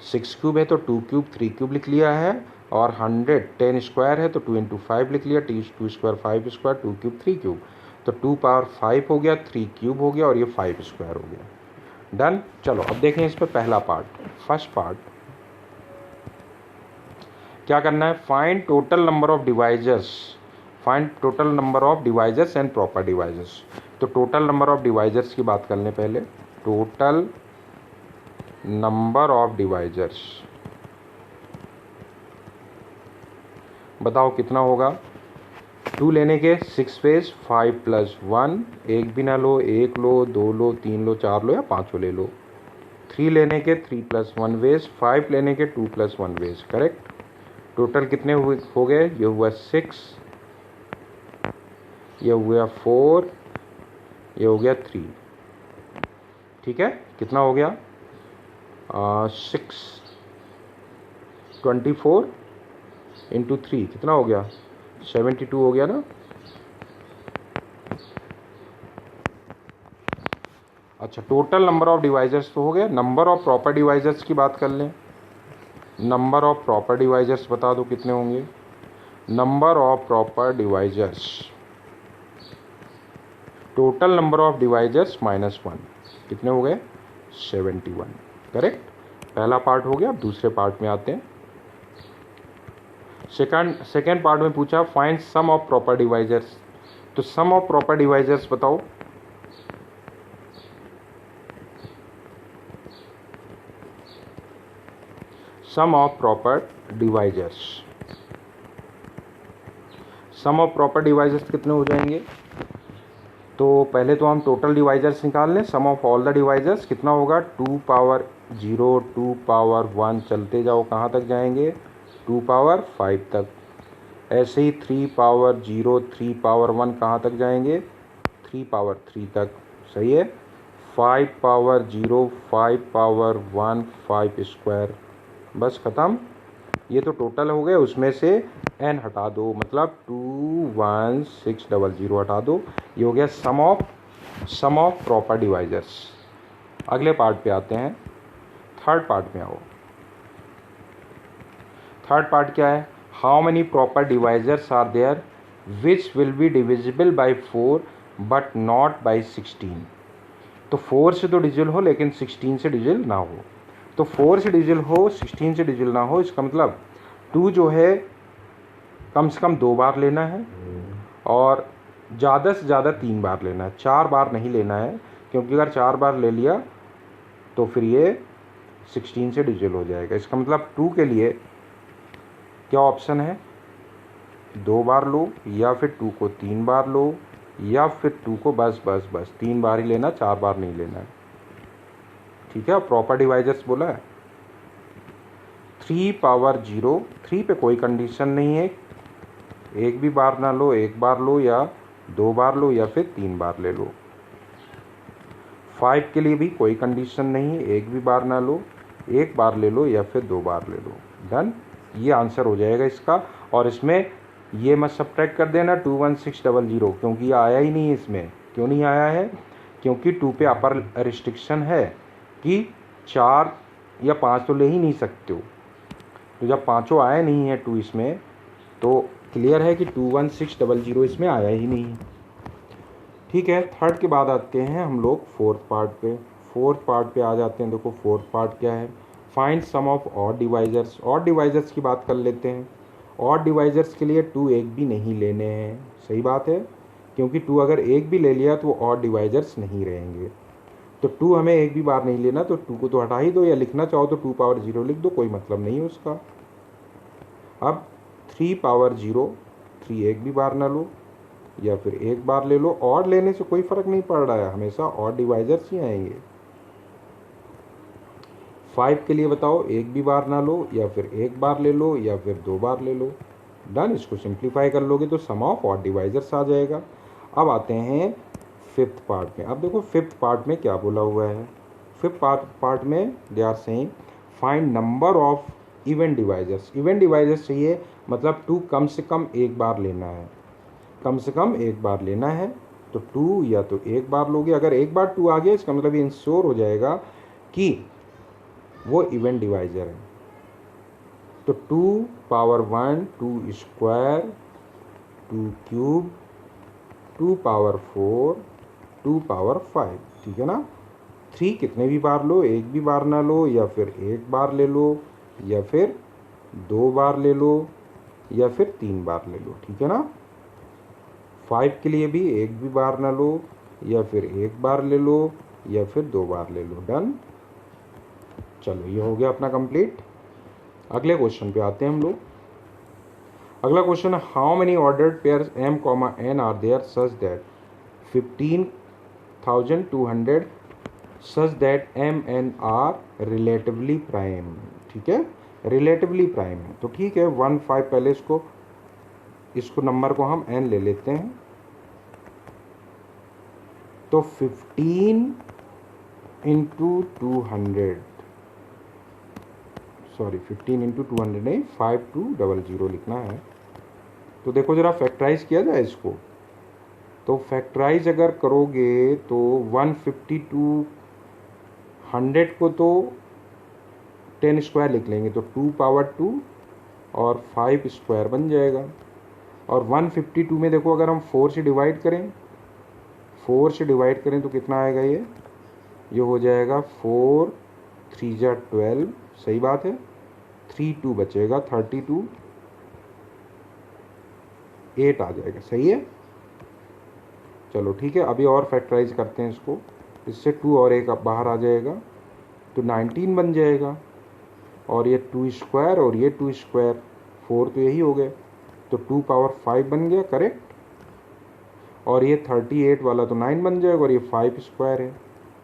6 क्यूब है तो 2 क्यूब 3 क्यूब लिख लिया है, और 100 10 स्क्वायर है तो 2 इंटू 5 लिख लिया, 2 स्क्वायर 5 स्क्वायर, 2 क्यूब 3 क्यूब, तो 2 पावर 5 हो गया, 3 क्यूब हो गया और ये 5 स्क्वायर हो गया, डन। चलो अब देखें इस पर पहला पार्ट, फर्स्ट पार्ट क्या करना है, find total number of divisors, find total number of divisors and proper divisors. तो टोटल नंबर ऑफ डिवाइजर्स की बात कर लें पहले, टोटल नंबर ऑफ डिवाइजर्स बताओ कितना होगा। 2 लेने के 6 वेज, 5 प्लस 1, एक भी ना लो, 1 लो, 2 लो, 3 लो, 4 लो या 5 ले लो। 3 लेने के 3 प्लस 1 वेज, 5 लेने के 2 प्लस 1 वेज, करेक्ट। टोटल कितने हो गए, ये हुआ 6, ये हुआ 4, ये हो गया 3, ठीक है। कितना हो गया, 624 इंटू 3 कितना हो गया, 72 हो गया ना। अच्छा टोटल नंबर ऑफ डिवाइजर्स तो हो गया, नंबर ऑफ प्रॉपर डिवाइजर्स की बात कर लें। नंबर ऑफ प्रॉपर डिवाइजर्स बता दो कितने होंगे, number of proper divisors, total number of divisors minus 1 कितने हो गए, 71, करेक्ट। पहला पार्ट हो गया। अब दूसरे पार्ट में आते हैं। सेकंड पार्ट में पूछा find sum of proper divisors, तो सम ऑफ प्रॉपर डिवाइजर्स बताओ। Sum of proper divisors, sum of proper divisors कितने हो जाएंगे, तो पहले तो हम टोटल डिवाइजर्स निकाल लें। सम ऑफ ऑल द डिवाइजर्स कितना होगा, 2 पावर 0, 2 पावर 1, चलते जाओ कहाँ तक जाएंगे, 2 पावर 5 तक। ऐसे ही 3 पावर 0 3 पावर 1 कहाँ तक जाएंगे, 3 पावर 3 तक। सही है। 5 पावर 0 5 पावर 1 5 स्क्वायर, बस ख़त्म। ये तो टोटल हो गए, उसमें से n हटा दो, मतलब 21600 हटा दो। ये हो गया सम ऑफ प्रॉपर डिवाइजर्स। अगले पार्ट पे आते हैं, थर्ड पार्ट में आओ। थर्ड पार्ट क्या है, how many proper divisors are there which will be divisible by 4 but not by 16। तो 4 से तो डिजिल हो लेकिन 16 से डिजिल ना हो। तो 4 से डिजिल हो 16 से डिजिल ना हो, इसका मतलब 2 जो है कम से कम 2 बार लेना है और ज़्यादा से ज़्यादा 3 बार लेना है, 4 बार नहीं लेना है, क्योंकि अगर 4 बार ले लिया तो फिर ये 16 से डिजिल हो जाएगा। इसका मतलब 2 के लिए क्या ऑप्शन है, 2 बार लो, या फिर 2 को 3 बार लो, या फिर 2 को बस 3 बार ही लेना, 4 बार नहीं लेना है। ठीक है, प्रॉपर डिवाइजर्स बोला है। 3 पावर 0, 3 पे कोई कंडीशन नहीं है, एक भी बार ना लो, 1 बार लो या 2 बार लो या फिर 3 बार ले लो। 5 के लिए भी कोई कंडीशन नहीं है, एक भी बार ना लो, 1 बार ले लो या फिर 2 बार ले लो। डन, ये आंसर हो जाएगा इसका। और इसमें ये मत सब्ट्रैक्ट कर देना 21600, क्योंकि ये आया ही नहीं है इसमें। क्यों नहीं आया है, क्योंकि 2 पे अपर रिस्ट्रिक्शन है कि 4 या 5 तो ले ही नहीं सकते हो। तो जब पाँचों आया नहीं है 2 इसमें, तो क्लियर है कि 21600 इसमें आया ही नहीं। ठीक है, थर्ड के बाद आते हैं हम लोग फोर्थ पार्ट पे। फोर्थ पार्ट पे आ जाते हैं। देखो फोर्थ पार्ट क्या है, find sum of odd divisors. Odd divisors की बात कर लेते हैं। ऑड डिवाइजर्स के लिए 2 एक भी नहीं लेने हैं। सही बात है, क्योंकि 2 अगर एक भी ले लिया तो वो ऑड डिवाइजर्स नहीं रहेंगे। तो 2 हमें एक भी बार नहीं लेना, तो 2 को तो हटा ही दो, या लिखना चाहो तो 2 पावर 0 लिख दो, कोई मतलब नहीं है उसका। अब 3 पावर 0, 3 एक भी बार ना लो या फिर 1 बार ले लो। ऑड लेने से कोई फर्क नहीं पड़ रहा है, हमेशा ऑड डिवाइजर्स ही आएंगे। 5 के लिए बताओ, एक भी बार ना लो या फिर 1 बार ले लो या फिर 2 बार ले लो। डन, इसको सिंप्लीफाई कर लोगे तो सम ऑफ ऑड डिवाइजर्स आ जाएगा। अब आते हैं फिफ्थ पार्ट में। अब देखो फिफ्थ पार्ट में क्या बोला हुआ है। फिफ्थ पार्ट में they are saying find number of even divisors. Even divisors चाहिए, मतलब 2 कम से कम 1 बार लेना है, कम से कम 1 बार लेना है। तो 2 या तो 1 बार लोगे, अगर 1 बार 2 आ गया इसका मतलब ये इंश्योर हो जाएगा कि वो इवन डिवाइजर है। तो 2 power 1 2 square 2 cube 2 power 4 2 power 5। ठीक है ना। 3 कितने भी बार लो, एक भी बार ना लो, या फिर 1 बार ले लो, या फिर 2 बार ले लो, या फिर 3 बार ले लो। ठीक है ना। 5 के लिए भी एक भी बार ना लो, या फिर 1 बार ले लो, या फिर 2 बार ले लो। डन, चलो ये हो गया अपना कंप्लीट। अगले क्वेश्चन पे आते हैं हम लोग। अगला क्वेश्चन है how many ordered pairs m, n are there such that 15,200 such that m n are relatively prime. ठीक है, रिलेटिवली प्राइम है तो ठीक है। 1 5 पहले इसको नंबर को हम n ले लेते हैं। तो 15 इंटू 200, सॉरी 15 इंटू 200 नहीं, 5200 लिखना है। तो देखो जरा फैक्टराइज किया जाए इसको। तो फैक्टराइज अगर करोगे तो 152 100 को तो 10 स्क्वायर लिख लेंगे, तो 2 पावर 2 और 5 स्क्वायर बन जाएगा। और 152 में देखो अगर हम 4 से डिवाइड करें, 4 से डिवाइड करें तो कितना आएगा, ये हो जाएगा 4 3 जा 12। सही बात है। 3 2 बचेगा 32, 8 आ जाएगा। सही है। चलो ठीक है, अभी और फैक्टराइज करते हैं इसको। इससे 2 और 1 बाहर आ जाएगा तो 19 बन जाएगा। और ये 2 स्क्वायर और ये 2 स्क्वायर 4 तो यही हो गए, तो 2 पावर 5 बन गया, करेक्ट। और ये 38 वाला तो 9 बन जाएगा, और ये 5 स्क्वायर है,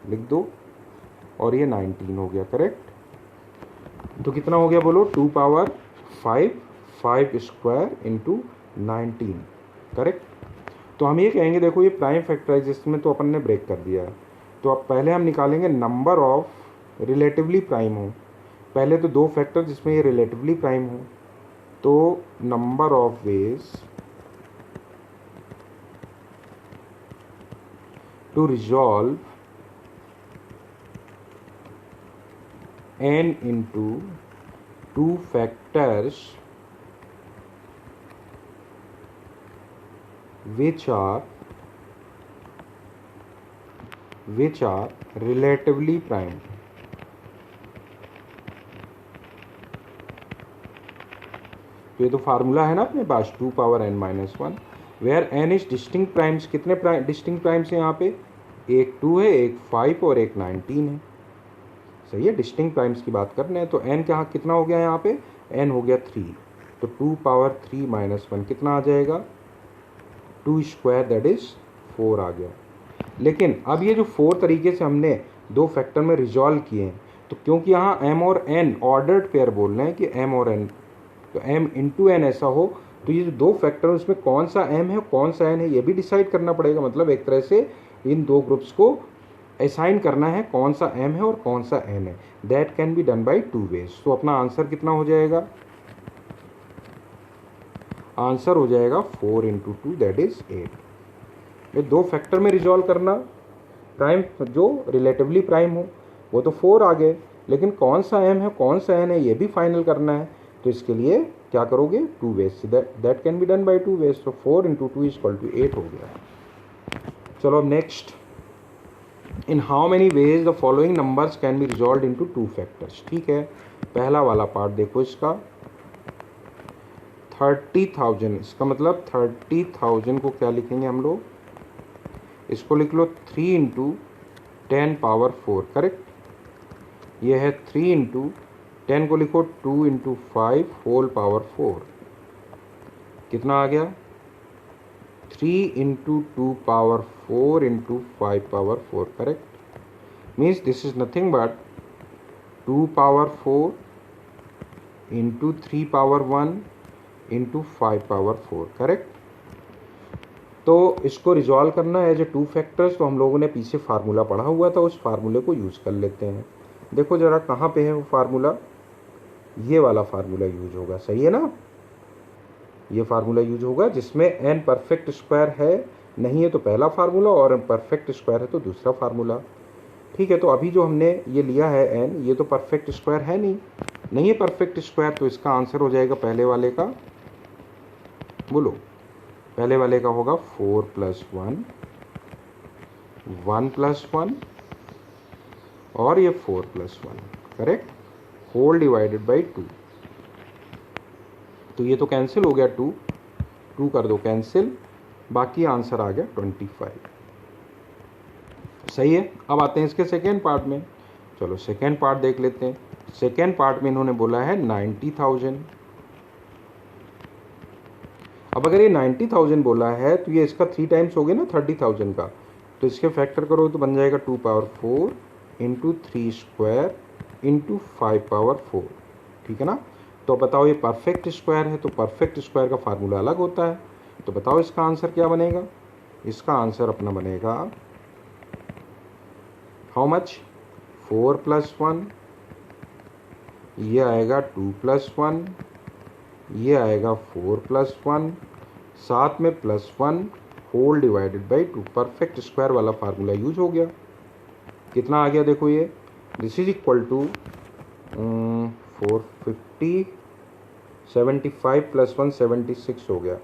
लिख दो। और ये 19 हो गया, करेक्ट। तो कितना हो गया बोलो, 2 पावर 5 5 स्क्वायर इंटू 19, करेक्ट। तो हम ये कहेंगे, देखो ये प्राइम फैक्टराइजेशन में तो अपन ने ब्रेक कर दिया है, तो अब पहले हम निकालेंगे नंबर ऑफ रिलेटिवली प्राइम हो। पहले तो दो फैक्टर जिसमें ये रिलेटिवली प्राइम हो, तो number of ways to resolve n into two factors which are relatively prime. तो ये तो फार्मूला है ना अपने पास, 2 power n minus 1, where n is distinct primes. कितने डिस्टिंक्ट प्राइम्स हैं यहाँ पे? एक 2 है, एक 5 और एक 19 है। सही है, डिस्टिंक्ट प्राइम्स की बात कर रहे हैं। तो n क्या कितना हो गया यहाँ पे? n हो गया 3, तो 2 पावर 3 माइनस 1 कितना आ जाएगा? 2 स्क्वायर, दैट इज 4 आ गया। लेकिन अब ये जो 4 तरीके से हमने दो फैक्टर में रिजॉल्व किए हैं, तो क्योंकि यहाँ m और n ऑर्डर्ड पेयर बोल रहे हैं कि m और n, तो m इंटू n ऐसा हो, तो ये जो दो फैक्टर हैं उसमें कौन सा m है कौन सा n है ये भी डिसाइड करना पड़ेगा। मतलब एक तरह से इन दो ग्रुप्स को असाइन करना है कौन सा m है और कौन सा n है। That can be done by 2 ways. तो अपना आंसर कितना हो जाएगा? आंसर हो जाएगा 4 इंटू 2, दैट इज 8। ये दो फैक्टर में रिजॉल्व करना, प्राइम जो रिलेटिवली प्राइम हो वो तो 4 आ गए, लेकिन कौन सा m है कौन सा n है ये भी फाइनल करना है। तो इसके लिए क्या करोगे? 2 ways. That can be done by 2 ways. तो 4 इंटू 2 इज इक्वल टू 8 हो गया। चलो अब next, in how many ways the following numbers can be resolve into 2 factors. ठीक है, पहला वाला पार्ट देखो इसका, 30,000। इसका मतलब 30,000 को क्या लिखेंगे हम लोग? इसको लिख लो 3 इंटू 10 पावर 4, करेक्ट। ये है 3 इंटू 10 को लिखो 2 इंटू 5 होल पावर 4, कितना आ गया? 3 into 2 power 4 into 5 power 4, correct. Means this is nothing but 2 power 4 into 3 power 1 into 5 power 4, correct. तो इसको रिजॉल्व करना है एज ए 2 फैक्टर्स, तो हम लोगों ने पीछे फार्मूला पढ़ा हुआ था, उस फार्मूले को यूज़ कर लेते हैं। देखो ज़रा कहाँ पे है वो फार्मूला, ये वाला फार्मूला यूज होगा, सही है ना। ये फार्मूला यूज होगा जिसमें n परफेक्ट स्क्वायर है, नहीं है तो पहला फार्मूला, और परफेक्ट स्क्वायर है तो दूसरा फार्मूला। ठीक है, तो अभी जो हमने ये लिया है n, ये तो परफेक्ट स्क्वायर है नहीं है परफेक्ट स्क्वायर, तो इसका आंसर हो जाएगा पहले वाले का, बोलो पहले वाले का होगा 4 + 1, 1 + 1 और ये 4 + 1, करेक्ट, होल डिवाइडेड बाई 2। तो ये तो कैंसिल हो गया, 2 कर दो कैंसिल, बाकी आंसर आ गया 25। सही है। अब आते हैं इसके सेकेंड पार्ट में। चलो सेकेंड पार्ट देख लेते हैं। सेकेंड पार्ट में इन्होंने बोला है 90,000। अब अगर ये 90,000 बोला है तो ये इसका 3 टाइम्स हो गया ना 30,000 का, तो इसके फैक्टर करो तो बन जाएगा 2 power 4 into 3 square into 5 power 4। ठीक है ना। तो बताओ ये परफेक्ट स्क्वायर है, तो परफेक्ट स्क्वायर का फार्मूला अलग होता है। तो बताओ इसका आंसर क्या बनेगा? इसका आंसर अपना बनेगा हाउ मच? 4 + 1, ये आएगा 2 + 1, ये आएगा 4 + 1, साथ में +1 whole divided by 2। Perfect square वाला फार्मूला यूज हो गया। कितना आ गया देखो, ये दिस इज इक्वल टू 450, 75 + 1 76 हो गया,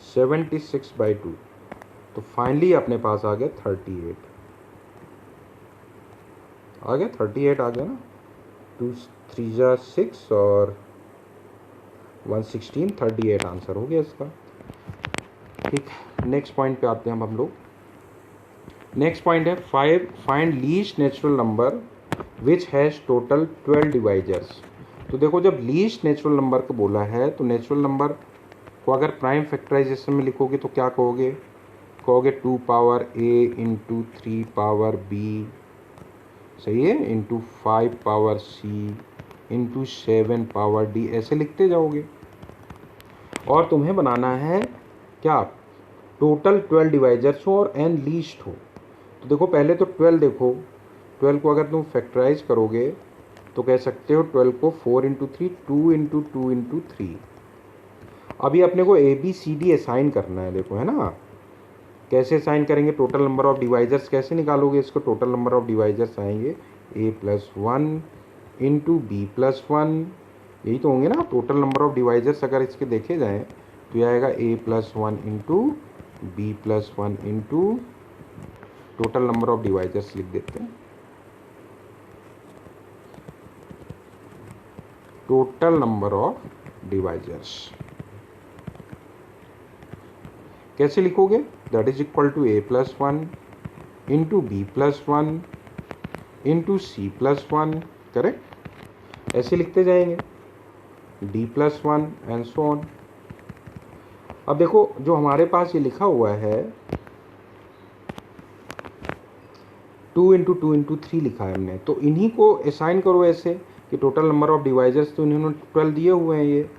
76/2। तो फाइनली अपने पास आ गया 38, आ गया 38 आ गया ना। 2 3 6 और 116, 38 आंसर हो गया इसका। ठीक, नेक्स्ट पॉइंट पे आते हैं हम लोग। नेक्स्ट पॉइंट है 5, find least natural number which has total 12 divisors. तो देखो जब लीस्ट नेचुरल नंबर को बोला है तो नेचुरल नंबर को अगर प्राइम फैक्टराइजेशन में लिखोगे तो क्या कहोगे? कहोगे 2 power a into 3 power b, सही है, into 5 power c into 7 power d, ऐसे लिखते जाओगे। और तुम्हें बनाना है क्या, टोटल 12 डिवाइजर्स हो और n लीस्ट हो। तो देखो पहले तो 12 देखो, 12 को अगर तुम फैक्टराइज करोगे तो कह सकते हो 12 को 4 इंटू 3, 2 इंटू 2 इंटू 3। अभी अपने को A B C D assign करना है, देखो है ना। कैसे असाइन करेंगे, टोटल नंबर ऑफ डिवाइजर्स कैसे निकालोगे इसको, टोटल नंबर ऑफ डिवाइजर्स आएंगे a+1 इंटू b+1, यही तो होंगे ना टोटल नंबर ऑफ डिवाइजर्स। अगर इसके देखे जाएँ तो यह आएगा a+1 into b+1 into total number of divisors लिख देते हैं, टोटल नंबर ऑफ डिवाइजर्स। कैसे लिखोगे, that is equal to a+1 into b+1 into c+1, correct. ऐसे लिखते जाएंगे d+1 एंड सो ऑन। अब देखो जो हमारे पास ये लिखा हुआ है 2 इंटू 2 इंटू 3 लिखा है हमने, तो इन्हीं को असाइन करो ऐसे कि टोटल नंबर ऑफ डिवाइजर्स तो इन्होंने 12 दिए हुए हैं ये,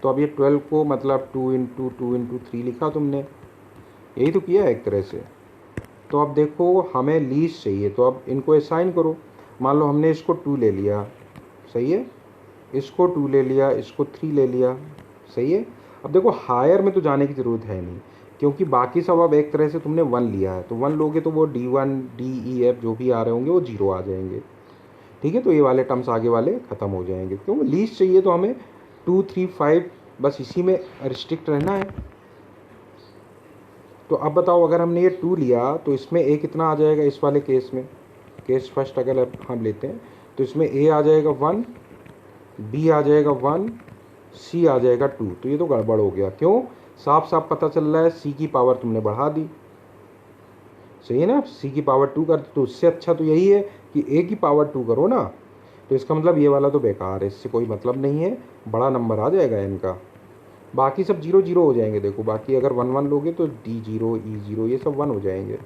तो अब ये 12 को मतलब 2 इंटू 2 इंटू 3 लिखा तुमने, यही तो किया है एक तरह से। तो अब देखो हमें लीस्ट चाहिए, तो अब इनको असाइन करो। मान लो हमने इसको 2 ले लिया, सही है, इसको 2 ले लिया, इसको 3 ले लिया, सही है। अब देखो हायर में तो जाने की ज़रूरत है नहीं, क्योंकि बाकी सब अब एक तरह से तुमने 1 लिया है, तो 1 लोगे तो वो D1 DEF जो भी आ रहे होंगे वो 0 आ जाएंगे, ठीक है। तो ये वाले टर्म्स आगे वाले ख़त्म हो जाएंगे, क्यों लीस्ट चाहिए तो हमें 2 3 5 बस इसी में रिस्ट्रिक्ट रहना है। तो अब बताओ अगर हमने ये 2 लिया तो इसमें a कितना आ जाएगा इस वाले केस में, केस फर्स्ट अगर हम लेते हैं तो इसमें a आ जाएगा 1, b आ जाएगा 1, c आ जाएगा 2। तो ये तो गड़बड़ हो गया, क्यों, साफ साफ पता चल रहा है c की पावर तुमने बढ़ा दी, सही है ना, c की पावर 2 कर दी। तो उससे अच्छा तो यही है कि a की पावर 2 करो ना। तो इसका मतलब ये वाला तो बेकार है, इससे कोई मतलब नहीं है, बड़ा नंबर आ जाएगा इनका, बाकी सब 0 0 हो जाएंगे। देखो बाकी अगर 1 1 लोगे तो D0 E0 ये सब 1 हो जाएंगे।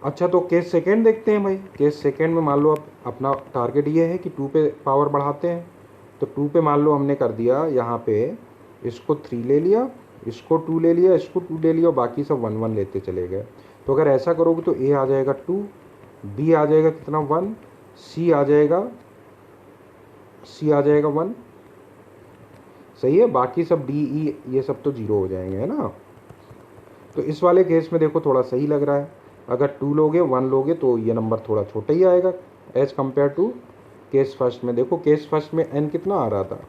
अच्छा तो केस सेकेंड देखते हैं भाई। केस सेकेंड में मान लो अब अपना टारगेट ये है कि 2 पे पावर बढ़ाते हैं, तो 2 पे मान लो हमने कर दिया यहाँ पे, इसको 3 ले लिया, इसको 2 ले लिया, इसको 2 ले लिया, और बाकी सब 1 1 लेते चले गए। तो अगर ऐसा करोगे तो a आ जाएगा 2, b आ जाएगा कितना 1, c आ जाएगा 1, सही है। बाकी सब D E ये सब तो 0 हो जाएंगे, है ना। तो इस वाले केस में देखो थोड़ा सही लग रहा है, अगर 2 लोगे 1 लोगे तो ये नंबर थोड़ा छोटा ही आएगा as compare to case first में। देखो केस फर्स्ट में n कितना आ रहा था,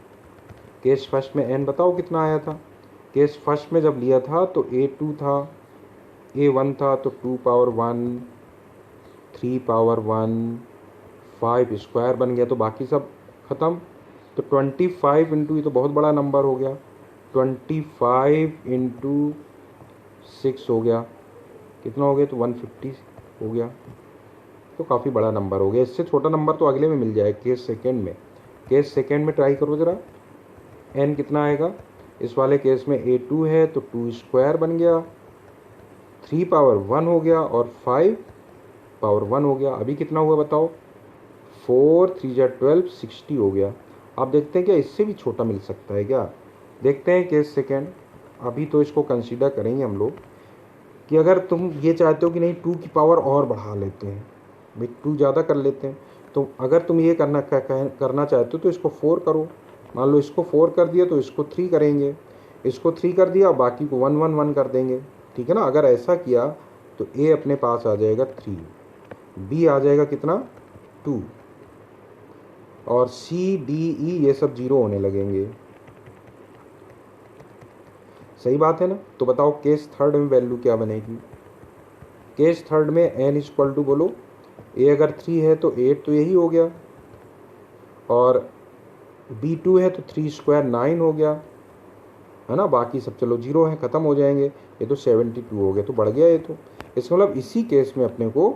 केस फर्स्ट में n बताओ कितना आया था। केस फर्स्ट में जब लिया था तो a2 था, a1 था, तो 2 पावर 1, 3 पावर 1, 5 स्क्वायर बन गया, तो बाकी सब ख़त्म। तो 25 इंटू, ये तो बहुत बड़ा नंबर हो गया, 25 इंटू 6 हो गया, कितना हो गया, तो 150 हो गया, तो काफ़ी बड़ा नंबर हो गया। इससे छोटा नंबर तो अगले में मिल जाए केस सेकेंड में। केस सेकेंड में ट्राई करो ज़रा, n कितना आएगा इस वाले केस में, a2 है तो 2 स्क्वायर बन गया, 3 पावर 1 हो गया, और 5 पावर 1 हो गया। अभी कितना हुआ बताओ, 4 3 जा 12, 60 हो गया। आप देखते हैं क्या इससे भी छोटा मिल सकता है क्या, देखते हैं केस सेकेंड। अभी तो इसको कंसीडर करेंगे हम लोग कि अगर तुम ये चाहते हो कि नहीं 2 की पावर और बढ़ा लेते हैं, भाई 2 ज़्यादा कर लेते हैं, तो अगर तुम ये करना चाहते हो तो इसको 4 करो। मान लो इसको 4 कर दिया तो इसको 3 करेंगे, इसको 3 कर दिया, बाकी को 1 1 1 कर देंगे, ठीक है ना। अगर ऐसा किया तो a अपने पास आ जाएगा 3, b आ जाएगा कितना 2, और C D E ये सब 0 होने लगेंगे, सही बात है ना। तो बताओ केस थर्ड में वैल्यू क्या बनेगी। केस थर्ड में n इक्वल टू, बोलो a अगर 3 है तो 8 तो यही हो गया, और b2 है तो 3 स्क्वायर 9 हो गया, है ना। बाकी सब चलो 0 है, ख़त्म हो जाएंगे। ये तो 72 हो गया, तो बढ़ गया ये तो। इसका मतलब इसी केस में अपने को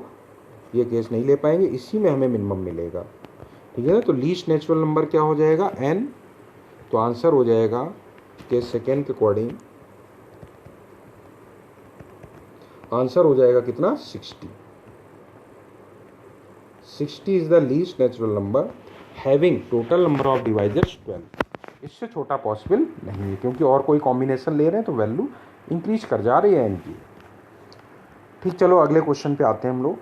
ये केस नहीं ले पाएंगे, इसी में हमें मिनिमम मिलेगा, ठीक है ना। तो लीस्ट नेचुरल नंबर क्या हो जाएगा n, तो आंसर हो जाएगा केस सेकेंड के अकॉर्डिंग, आंसर हो जाएगा कितना 60। 60 is the least natural number having total number of divisors 12। इससे छोटा पॉसिबल नहीं है, क्योंकि और कोई कॉम्बिनेशन ले रहे हैं तो वैल्यू इंक्रीज कर जा रही है इनकी। ठीक, चलो अगले क्वेश्चन पे आते हैं हम लोग।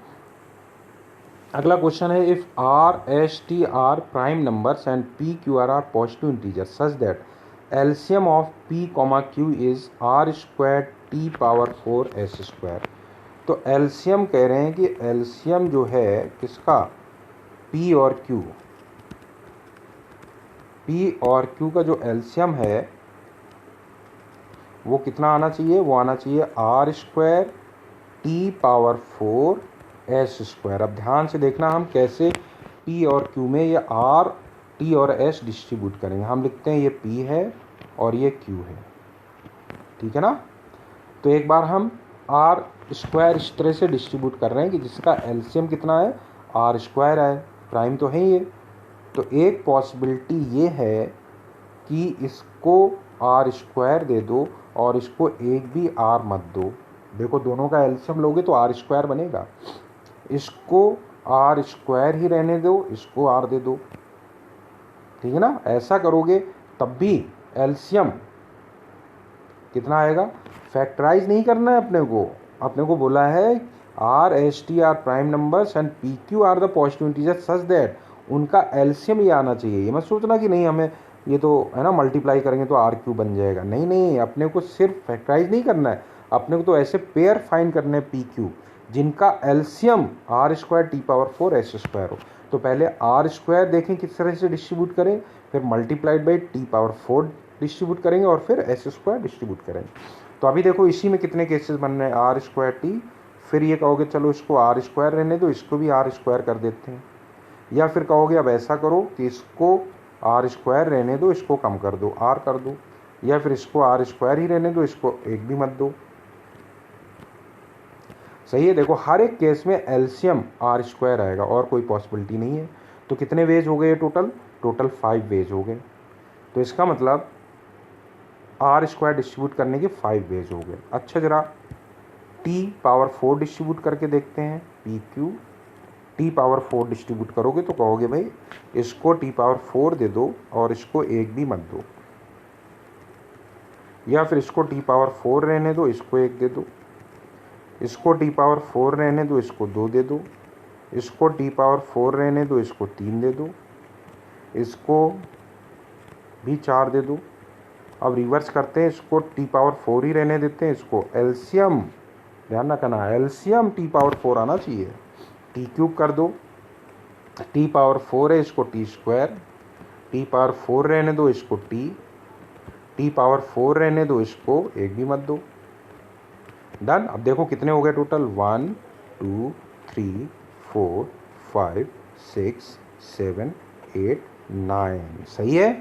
अगला क्वेश्चन है if r s t are prime numbers and p q r positive integer such that LCM of p comma q is r square t power 4 s square. तो एलसीएम कह रहे हैं कि एलसीएम जो है किसका, पी और क्यू, पी और क्यू का जो एलसीएम है वो कितना आना चाहिए, वो आना चाहिए r square t power 4 s square. अब ध्यान से देखना हम कैसे पी और क्यू में ये आर टी और एस डिस्ट्रीब्यूट करेंगे। हम लिखते हैं ये पी है और ये क्यू है, ठीक है ना। तो एक बार हम आर स्क्वायर इस तरह से डिस्ट्रीब्यूट कर रहे हैं कि जिसका एलसीएम कितना है, आर स्क्वायर है, प्राइम तो है ही ये। तो एक पॉसिबिलिटी ये है कि इसको आर स्क्वायर दे दो और इसको एक भी आर मत दो। देखो दोनों का एलसीएम लोगे तो आर स्क्वायर बनेगा, इसको आर स्क्वायर ही रहने दो, इसको आर दे दो, ठीक है ना। ऐसा करोगे तब भी एलसीएम कितना आएगा, फैक्टराइज नहीं करना है अपने को बोला है are s t are prime numbers and p q are the positive integer such that उनका एलसीएम ये आना चाहिए। ये मत सोचना कि नहीं हमें ये तो है ना मल्टीप्लाई करेंगे तो आर क्यू बन जाएगा, नहीं नहीं, अपने को सिर्फ फैक्टराइज नहीं करना है, अपने को तो ऐसे पेयर फाइंड करने हैं पी क्यू जिनका LCM r square t power 4 s square हो। तो पहले आर स्क्वायर देखें किस तरह से डिस्ट्रीब्यूट करें, फिर multiplied by T power 4 distribute करेंगे और फिर एस स्क्वायर डिस्ट्रीब्यूट करेंगे। तो अभी देखो इसी में कितने केसेस बन रहे हैं, आर स्क्वायर टी, फिर ये कहोगे चलो इसको आर स्क्वायर रहने दो, इसको भी आर स्क्वायर कर देते हैं, या फिर कहोगे अब ऐसा करो कि इसको आर स्क्वायर रहने दो, इसको कम कर दो, आर कर दो, या फिर इसको आर स्क्वायर ही रहने दो, इसको एक भी मत दो। सही है, देखो हर एक केस में एलसीएम आर स्क्वायर आएगा और कोई पॉसिबिलिटी नहीं है। तो कितने वेज हो गए टोटल 5 वेज हो गए। तो इसका मतलब आर स्क्वायर डिस्ट्रीब्यूट करने के 5 वेज हो गए। अच्छा जरा टी पावर 4 डिस्ट्रीब्यूट करके देखते हैं, p Q T power 4 distribute करोगे तो कहोगे भाई इसको टी पावर 4 दे दो और इसको एक भी मत दो, या फिर इसको टी पावर 4 रहने दो, इसको एक दे दो, इसको टी पावर 4 रहने दो, इसको 2 दे दो, इसको टी पावर 4 रहने दो, इसको 3 दे दो, इसको भी 4 दे दो। अब रिवर्स करते हैं, इसको टी पावर 4 ही रहने देते हैं, इसको एलसीएम ध्यान रखना, एलसीएम टी पावर 4 आना चाहिए, टी क्यूब कर दो, टी पावर 4 है इसको टी स्क्वायर, टी पावर 4 रहने दो, इसको टी पावर 4 रहने दो, इसको एक भी मत दो, डन। अब देखो कितने हो गए टोटल, 1 2 3 4 5 6 7 8 9, सही है।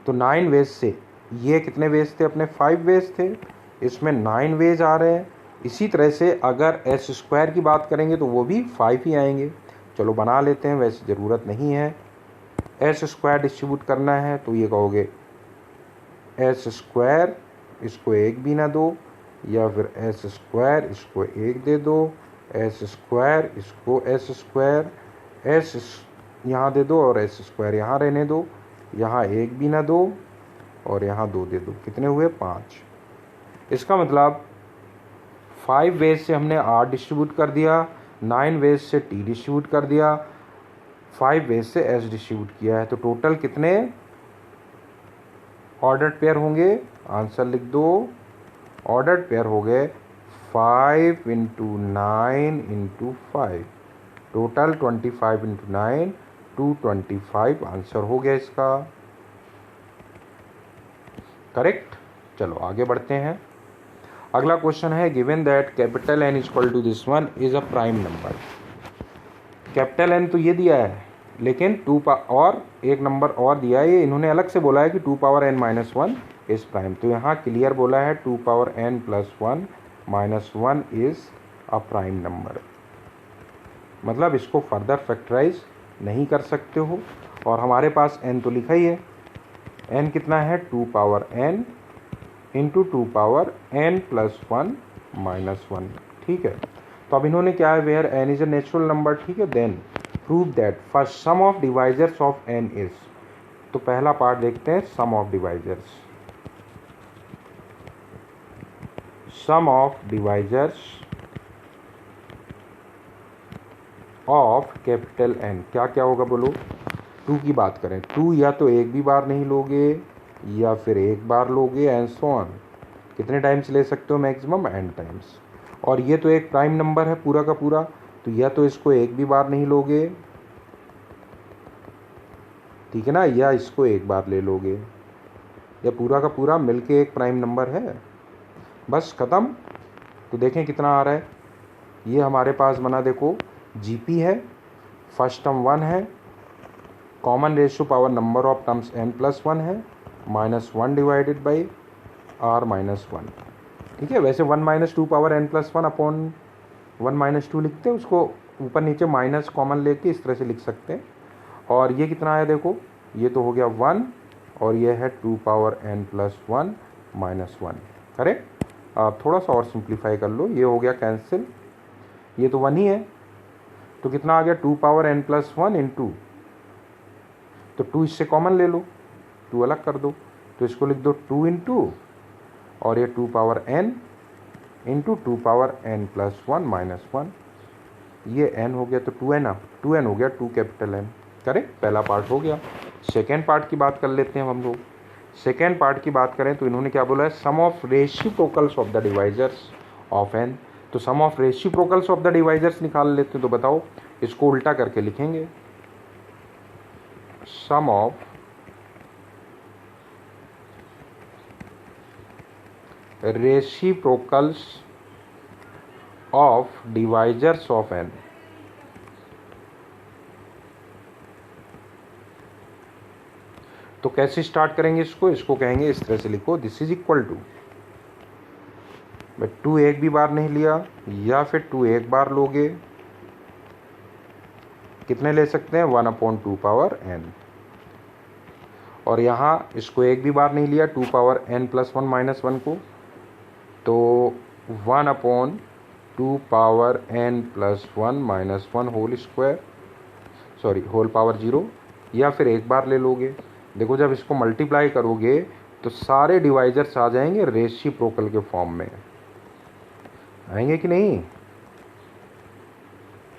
तो 9 वेज से, ये कितने वेज थे अपने, 5 वेज थे, इसमें 9 वेज आ रहे हैं। इसी तरह से अगर एस स्क्वायर की बात करेंगे तो वो भी 5 ही आएंगे। चलो बना लेते हैं, वैसे ज़रूरत नहीं है, एस स्क्वायर डिस्ट्रीब्यूट करना है तो ये कहोगे एस स्क्वायर इसको एक भी ना दो, या फिर एस स्क्वायर इसको एक दे दो, एस स्क्वायर इसको एस स्क्वायर एस यहाँ दे दो और एस स्क्वायर यहाँ रहने दो, यहाँ एक भी ना दो और यहाँ 2 दे दो, कितने हुए 5। इसका मतलब 5 वेज से हमने आर डिस्ट्रीब्यूट कर दिया, 9 वेज से टी डिस्ट्रीब्यूट कर दिया, 5 वेज से एस डिस्ट्रीब्यूट किया है। तो टोटल कितने ऑर्डर्ड पेयर होंगे, आंसर लिख दो, ऑर्डर्ड पेयर हो गए 5 × 9 × 5, टोटल 25 × 9 225 आंसर हो गया इसका, करेक्ट। चलो आगे बढ़ते हैं। अगला क्वेश्चन है given that capital N equal to this one is a prime number. Capital N तो ये दिया है, लेकिन और एक नंबर और दिया है, ये इन्होंने अलग से बोला है कि 2 पावर n - 1 इज प्राइम। तो यहाँ क्लियर बोला है 2 power n + 1 - 1 is a prime number, मतलब इसको फर्दर फैक्टराइज नहीं कर सकते हो। और हमारे पास n तो लिखा ही है, n कितना है 2 पावर n × 2 पावर n + 1 - 1, ठीक है। तो अब इन्होंने क्या है, where n is a natural number, ठीक है, then prove that first sum of divisors of n is. तो पहला पार्ट देखते हैं, sum of divisors. Sum of divisors of capital N क्या क्या होगा बोलो। 2 की बात करें, 2 या तो एक भी बार नहीं लोगे या फिर एक बार लोगे एंड सो ऑन। कितने टाइम्स ले सकते हो मैक्सिमम, n टाइम्स। और ये तो एक प्राइम नंबर है पूरा का पूरा, तो या तो इसको एक भी बार नहीं लोगे, ठीक है ना, या इसको एक बार ले लोगे, या पूरा का पूरा मिलके एक प्राइम नंबर है, बस ख़त्म। तो देखें कितना आ रहा है, ये हमारे पास बना, देखो जीपी है, फर्स्ट टर्म 1 है, common ratio power number of terms n+1 है, -1 डिवाइडेड बाई r-1, ठीक है। वैसे 1 - 2 पावर n+1 अपॉन 1 - 2 लिखते हैं, उसको ऊपर नीचे माइनस कॉमन लेके इस तरह से लिख सकते हैं। और ये कितना आया देखो, ये तो हो गया 1 और ये है 2 पावर n+1 -1, करेक्ट। आप थोड़ा सा और सिंप्लीफाई कर लो, ये हो गया कैंसिल, ये तो 1 ही है, तो कितना आ गया 2 पावर n+1 इंटू, तो 2 इससे कॉमन ले लो, 2 अलग कर दो, तो इसको लिख दो 2 इंटू और ये 2 power n into 2 power n+1 -1, ये n हो गया तो 2n हो गया, 2 कैपिटल N, करेक्ट। पहला पार्ट हो गया। सेकेंड पार्ट की बात कर लेते हैं हम लोग। सेकेंड पार्ट की बात करें तो इन्होंने क्या बोला है, sum of reciprocals of the divisors of n। तो sum of reciprocals of the divisors निकाल लेते हैं, तो बताओ इसको उल्टा करके लिखेंगे, sum of reciprocals of divisors of n। तो कैसे स्टार्ट करेंगे इसको कहेंगे इस तरह से लिखो, दिस इज इक्वल टू, 2 एक भी बार नहीं लिया या फिर 2 एक बार लोगे, कितने ले सकते हैं 1/2 पावर n, और यहाँ इसको एक भी बार नहीं लिया 2 पावर n+1 -1 को, तो 1/2 power n+1 -1 whole square, sorry whole power 0, या फिर एक बार ले लोगे। देखो जब इसको मल्टीप्लाई करोगे तो सारे डिवाइजर्स आ जाएंगे रेसिप्रोकल के फॉर्म में, आएंगे कि नहीं,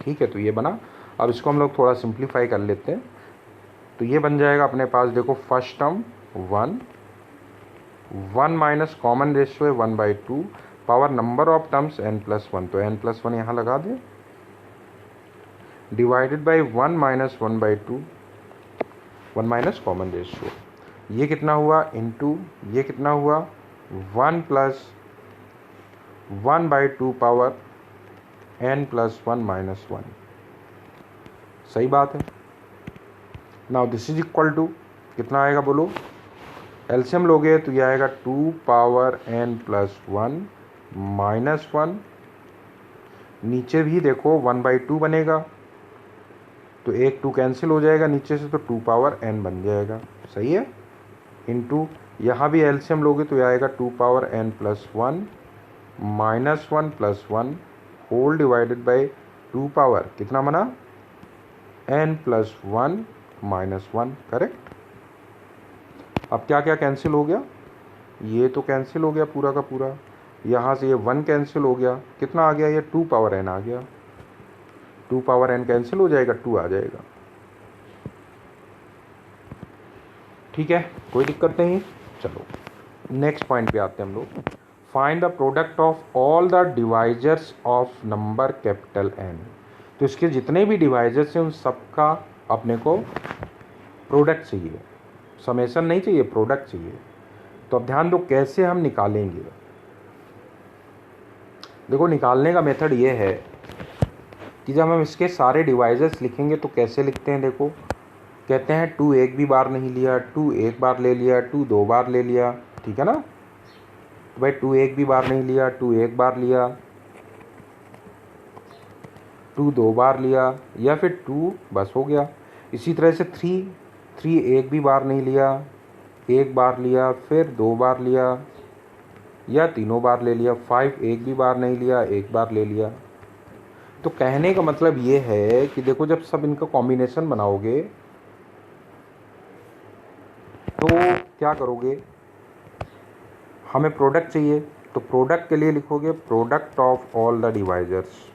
ठीक है। तो ये बना, अब इसको हम लोग थोड़ा सिंप्लीफाई कर लेते हैं, तो ये बन जाएगा अपने पास, देखो first term 1 minus common ratio है 1/2 power number of terms n+1, तो n+1 यहाँ लगा दें, divided by 1 - 1/2, 1 minus common ratio, ये कितना हुआ इनटू, ये कितना हुआ 1 + 1/2 पावर n+1 -1, सही बात है। Now this is equal to कितना आएगा बोलो, एलसीएम लोगे तो ये आएगा 2 पावर n+1 -1, नीचे भी देखो 1/2 बनेगा, तो एक 2 कैंसिल हो जाएगा नीचे से, तो 2 पावर n बन जाएगा, सही है, इनटू यहाँ भी एलसीएम लोगे तो ये आएगा 2 power n+1 -1 + 1 whole divided by 2 power कितना बना n+1 -1, करेक्ट। अब क्या क्या कैंसिल हो गया, ये तो कैंसिल हो गया पूरा का पूरा, यहाँ से ये 1 कैंसिल हो गया, कितना आ गया, ये 2 पावर n आ गया, 2 पावर n कैंसिल हो जाएगा, 2 आ जाएगा, ठीक है, कोई दिक्कत नहीं। चलो नेक्स्ट पॉइंट पे आते हैं हम लोग, find the product of all the divisors of number capital N। तो इसके जितने भी डिवाइजर्स हैं उन सबका अपने को प्रोडक्ट चाहिए, समेशन नहीं चाहिए, प्रोडक्ट चाहिए। तो अब ध्यान दो कैसे हम निकालेंगे। देखो निकालने का मेथड ये है कि जब हम इसके सारे डिवाइजर्स लिखेंगे तो कैसे लिखते हैं, देखो कहते हैं 2 एक भी बार नहीं लिया, 2 एक बार ले लिया, 2 2 बार ले लिया, ठीक है ना। तो भाई 2 एक भी बार नहीं लिया, 2 एक बार लिया, 2 2 बार लिया, या फिर 2 बस हो गया। इसी तरह से 3 एक भी बार नहीं लिया, एक बार लिया, फिर 2 बार लिया या तीनों बार ले लिया। 5 एक भी बार नहीं लिया, एक बार ले लिया। तो कहने का मतलब ये है कि देखो जब सब इनका कॉम्बिनेशन बनाओगे तो क्या करोगे, हमें प्रोडक्ट चाहिए, तो प्रोडक्ट के लिए लिखोगे product of all the divisors.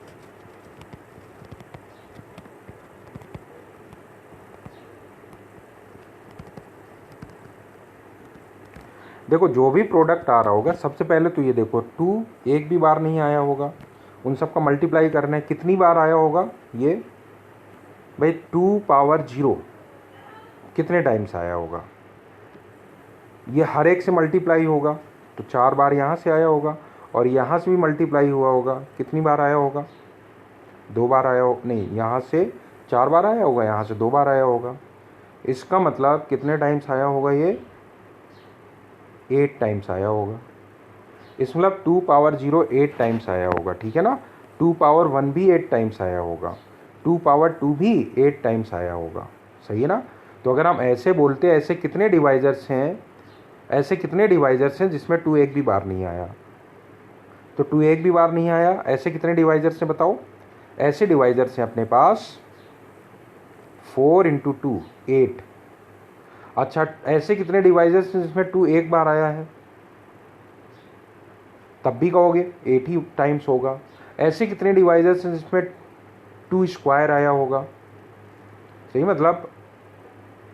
देखो जो भी प्रोडक्ट आ रहा होगा, सबसे पहले तो ये देखो 2 एक भी बार नहीं आया होगा, उन सब का मल्टीप्लाई करना है, कितनी बार आया होगा ये भाई 2 पावर 0 कितने टाइम्स आया होगा, ये हर एक से मल्टीप्लाई होगा, तो 4 बार यहाँ से आया होगा, और यहाँ से भी मल्टीप्लाई हुआ होगा, कितनी बार आया होगा, 2 बार आया हो, नहीं यहाँ से 4 बार आया होगा, यहाँ से 2 बार आया होगा। इसका मतलब कितने टाइम्स आया होगा, ये 8 टाइम्स आया होगा। इस मतलब 2 पावर 0 8 टाइम्स आया होगा, ठीक है ना। 2 पावर 1 भी 8 टाइम्स आया होगा, 2 पावर 2 भी 8 टाइम्स आया होगा, सही है ना। तो अगर हम ऐसे बोलते हैं, ऐसे कितने डिवाइजर्स हैं, ऐसे कितने डिवाइजर्स हैं जिसमें 2 एक भी बार नहीं आया, तो 2 एक भी बार नहीं आया, ऐसे कितने डिवाइजर्स हैं बताओ। ऐसे डिवाइजर्स हैं अपने पास 4 × 2 8। अच्छा, ऐसे कितने डिवाइजर्स हैं जिसमें 2 एक बार आया है, तब भी कहोगे 8 ही टाइम्स होगा। ऐसे कितने डिवाइजर्स हैं जिसमें 2 स्क्वायर आया होगा, सही, मतलब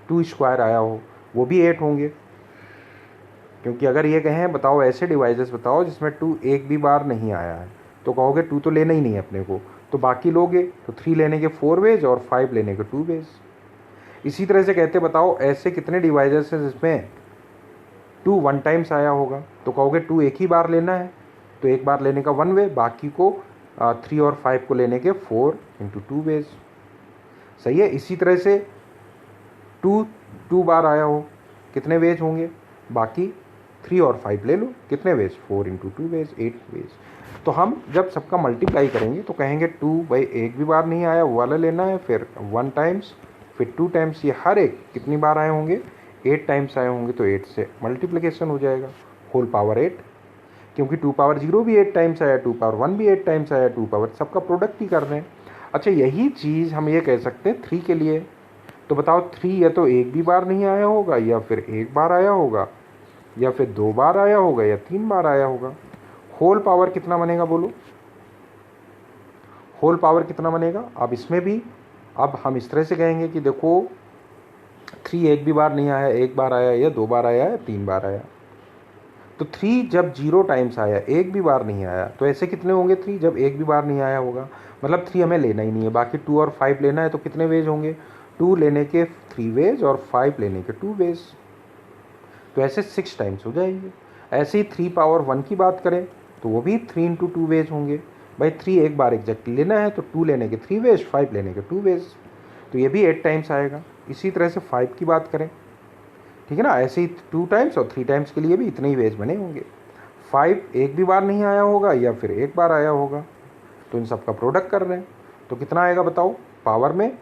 2 स्क्वायर आया हो, वो भी 8 होंगे। क्योंकि अगर ये कहें बताओ ऐसे डिवाइसेस बताओ जिसमें 2 एक भी बार नहीं आया है, तो कहोगे 2 तो लेना ही नहीं है अपने को, तो बाकी लोगे, तो 3 लेने के 4 वेज और 5 लेने के 2 वेज। इसी तरह से कहते बताओ ऐसे कितने डिवाइसेस हैं जिसमें 2 1 टाइम्स आया होगा, तो कहोगे 2 एक ही बार लेना है, तो एक बार लेने का 1 वे, बाकी को 3 और 5 को लेने के 4 × 2 वेज, सही है। इसी तरह से 2 बार आया हो, कितने वेज होंगे, बाकी 3 और 5 ले लो, कितने वेज, 4 × 2 वेज 8 वेज। तो हम जब सबका मल्टीप्लाई करेंगे तो कहेंगे 2 भाई एक भी बार नहीं आया वो वाला लेना है, फिर 1 टाइम्स, फिर 2 टाइम्स, ये हर एक कितनी बार आए होंगे, 8 टाइम्स आए होंगे, तो 8 से मल्टीप्लिकेशन हो जाएगा, होल पावर 8। क्योंकि 2 पावर 0 भी 8 टाइम्स आया, 2 पावर 1 भी 8 टाइम्स आया, 2 पावर सबका प्रोडक्ट ही कर रहे हैं। अच्छा, यही चीज़ हम ये कह सकते हैं 3 के लिए। तो बताओ 3 या तो एक भी बार नहीं आया होगा, या फिर एक बार आया होगा, या फिर 2 बार आया होगा, या 3 बार आया होगा। होल पावर कितना बनेगा बोलो, होल पावर कितना बनेगा। अब इसमें भी अब हम इस तरह से कहेंगे कि देखो 3 एक भी बार नहीं आया, एक बार आया, या 2 बार आया, या 3 बार आया। तो 3 जब 0 टाइम्स आया, एक भी बार नहीं आया, तो ऐसे कितने होंगे 3 जब एक भी बार नहीं आया होगा, मतलब 3 हमें लेना ही नहीं है, बाकी 2 और 5 लेना है, तो कितने वेज होंगे, 2 लेने के 3 वेज और 5 लेने के 2 वेज, तो ऐसे 6 टाइम्स हो जाएंगे। ऐसे ही 3 पावर 1 की बात करें तो वो भी 3 × 2 वेज होंगे, भाई 3 एक बार एग्जैक्टली लेना है, तो 2 लेने के 3 वेज, 5 लेने के 2 वेज, तो ये भी 8 टाइम्स आएगा। इसी तरह से 5 की बात करें, ठीक है ना, ऐसे ही 2 टाइम्स और 3 टाइम्स के लिए भी इतने ही वेज बने होंगे। 5 एक भी बार नहीं आया होगा, या फिर एक बार आया होगा, तो इन सब का प्रोडक्ट कर रहे हैं, तो कितना आएगा बताओ पावर में।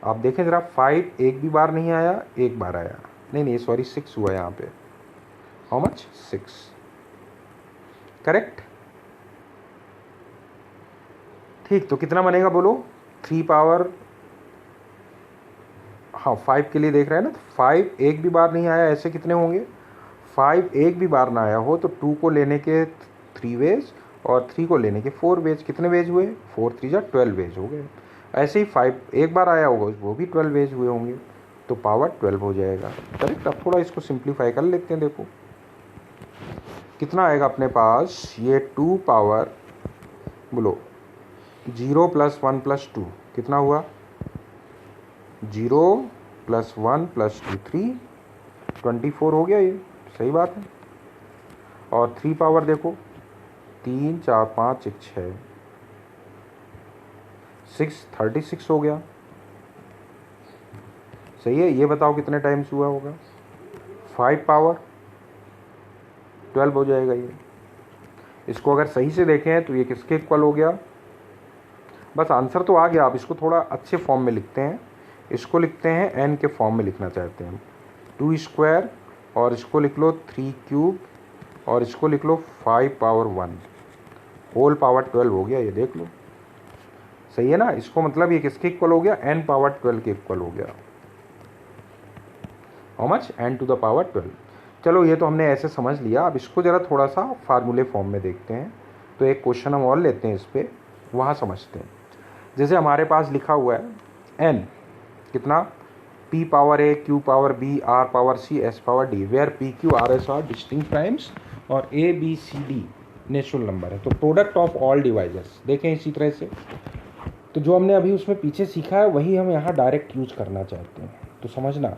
आप देखें ज़रा, 5 एक भी बार नहीं आया, एक बार आया, नहीं सॉरी 6 हुआ यहाँ पे, हाउ मच, 6, करेक्ट, ठीक। तो कितना बनेगा बोलो, 3 पावर, हाँ 5 के लिए देख रहे हैं ना, तो 5 एक भी बार नहीं आया, ऐसे कितने होंगे, 5 एक भी बार ना आया हो तो 2 को लेने के 3 वेज और 3 को लेने के 4 वेज, कितने वेज हुए, 4 3 जा 12 वेज हो गए। ऐसे ही 5 एक बार आया होगा, वो भी 12 वेज हुए होंगे, तो पावर 12 हो जाएगा, करेक्ट। अब थोड़ा इसको सिंप्लीफाई कर लेते हैं, देखो कितना आएगा अपने पास, ये 2 पावर बोलो 0 + 1 + 2 कितना हुआ, 0 + 1 + 2 3, 24 हो गया, ये सही बात है। और 3 पावर देखो 3 4 5 1 6 6 36 हो गया, सही है। ये बताओ कितने टाइम्स हुआ होगा, 5 पावर 12 हो जाएगा ये। इसको अगर सही से देखें तो ये किसके इक्वल हो गया, बस आंसर तो आ गया। आप इसको थोड़ा अच्छे फॉर्म में लिखते हैं, इसको लिखते हैं n के फॉर्म में लिखना चाहते हैं, 2 स्क्वायर, और इसको लिख लो 3 क्यूब, और इसको लिख लो 5 पावर 1, होल पावर 12 हो गया, ये देख लो, सही है ना। इसको मतलब ये किसके इक्वल हो गया, n पावर 12 के इक्वल हो गया। How much, n to the power 12। चलो ये तो हमने ऐसे समझ लिया। अब इसको ज़रा थोड़ा सा फार्मूले फॉर्म में देखते हैं। तो एक क्वेश्चन हम और लेते हैं इस पर, वहाँ समझते हैं। जैसे हमारे पास लिखा हुआ है n कितना, p power a, q power b, r power c, s power d, where p, q, r, s are distinct times और a, b, c, d natural number है। तो प्रोडक्ट ऑफ ऑल डिवाइजर्स देखें इसी तरह से। तो जो हमने अभी उसमें पीछे सीखा है वही हम यहाँ डायरेक्ट यूज करना चाहते हैं। तो समझना,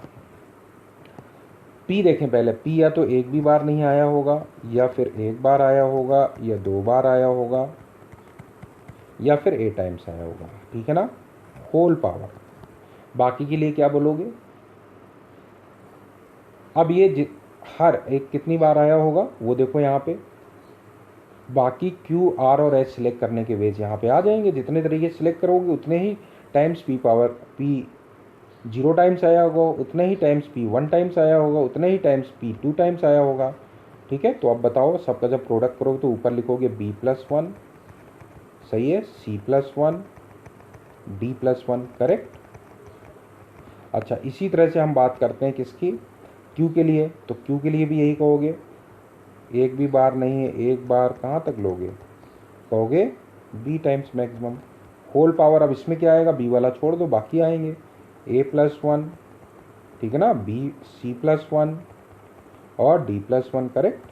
p देखें पहले, p या तो एक भी बार नहीं आया होगा, या फिर एक बार आया होगा, या दो बार आया होगा, या फिर a टाइम्स आया होगा, ठीक है ना, होल पावर। बाकी के लिए क्या बोलोगे? अब ये हर एक कितनी बार आया होगा वो देखो यहाँ पे। बाकी Q, R और S सिलेक्ट करने के वेज यहाँ पे आ जाएंगे। जितने तरीके सिलेक्ट करोगे उतने ही times P power P 0 times आया होगा, उतने ही टाइम्स P 1 टाइम्स आया होगा, उतने ही टाइम्स P 2 टाइम्स आया होगा, ठीक है। तो अब बताओ, सबका जब प्रोडक्ट करोगे तो ऊपर लिखोगे B+1, सही है, C+1, D+1, करेक्ट। अच्छा, इसी तरह से हम बात करते हैं किसकी, Q के लिए। तो Q के लिए भी यही कहोगे, एक भी बार नहीं है, एक बार कहाँ तक लोगे, कहोगे b times maximum, whole power. अब इसमें क्या आएगा, b वाला छोड़ दो, बाकी आएंगे a+1, ठीक है ना, b, C+1 और D+1, करेक्ट।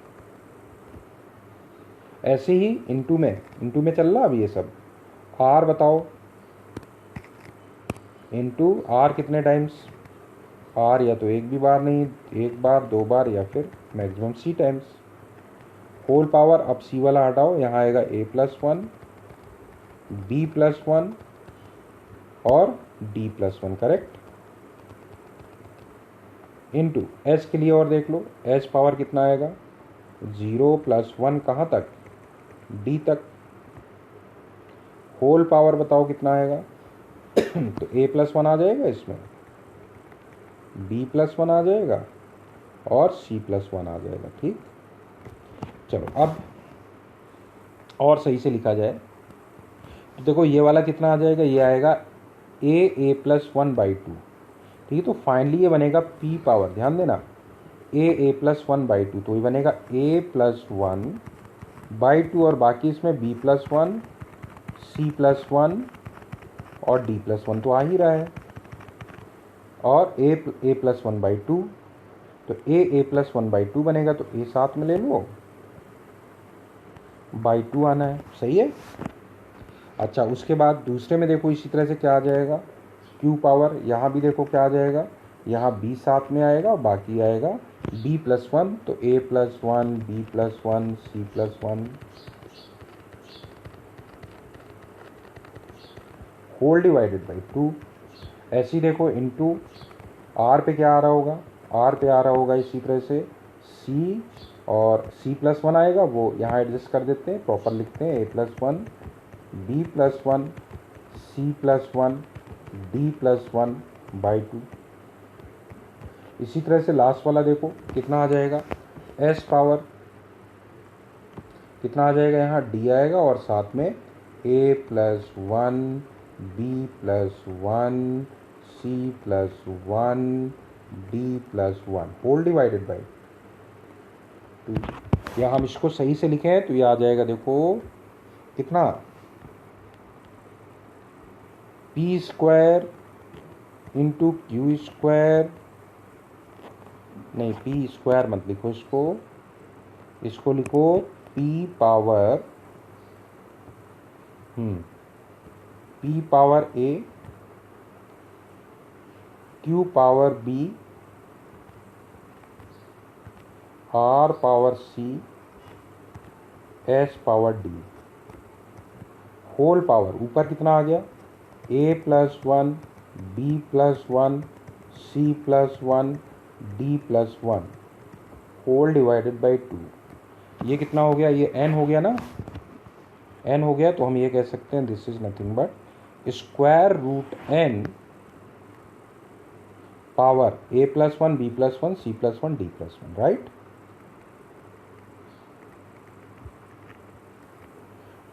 ऐसे ही इनटू में चल रहा अब ये सब। r बताओ, इनटू r कितने टाइम्स, r या तो एक भी बार नहीं, एक बार, दो बार, या फिर maximum c times. Whole power, अब c वाला हटाओ, यहाँ आएगा a+1, b+1 और d+1, करेक्ट। इनटू s के लिए और देख लो, s पावर कितना आएगा, 0 + 1 कहाँ तक, d तक। होल पावर बताओ कितना आएगा तो a+1 आ जाएगा, इसमें b+1 आ जाएगा और c+1 आ जाएगा, ठीक। चलो अब और सही से लिखा जाए तो देखो ये वाला कितना आ जाएगा, ये आएगा a+1/2, ठीक है। तो फाइनली ये बनेगा p पावर, ध्यान देना, a+1/2, तो ये बनेगा a+1/2 और बाकी इसमें b+1, c+1 और d+1 तो आ ही रहा है, और a+1/2, तो a+1/2 बनेगा, तो a साथ में ले लो, /2 आना है, सही है। अच्छा, उसके बाद दूसरे में देखो इसी तरह से क्या आ जाएगा, Q पावर, यहाँ भी देखो क्या आ जाएगा, यहाँ b साथ में आएगा, बाकी आएगा b+1, तो a+1, b+1, c+1, whole divided by 2। ऐसे ही देखो इनटू r पे क्या आ रहा होगा, r पे आ रहा होगा इसी तरह से c और c+1 आएगा, वो यहाँ एडजस्ट कर देते हैं, प्रॉपर लिखते हैं, a+1, b+1, c+1, d+1/2। इसी तरह से लास्ट वाला देखो कितना आ जाएगा, s पावर कितना आ जाएगा, यहाँ d आएगा और साथ में a+1, b+1, c+1, d+1, whole divided by 2। या हम इसको सही से लिखें तो ये आ जाएगा, देखो कितना, p² इंटू q², नहीं p² मत लिखो, इसको लिखो p power a, q power b, r power c, s power d, whole power ऊपर कितना आ गया, a+1, b+1, c+1, d+1, whole divided by 2। ये कितना हो गया, ये n हो गया ना, n हो गया, तो हम ये कह सकते हैं this is nothing but √n power a+1, b+1, c+1, d+1, right.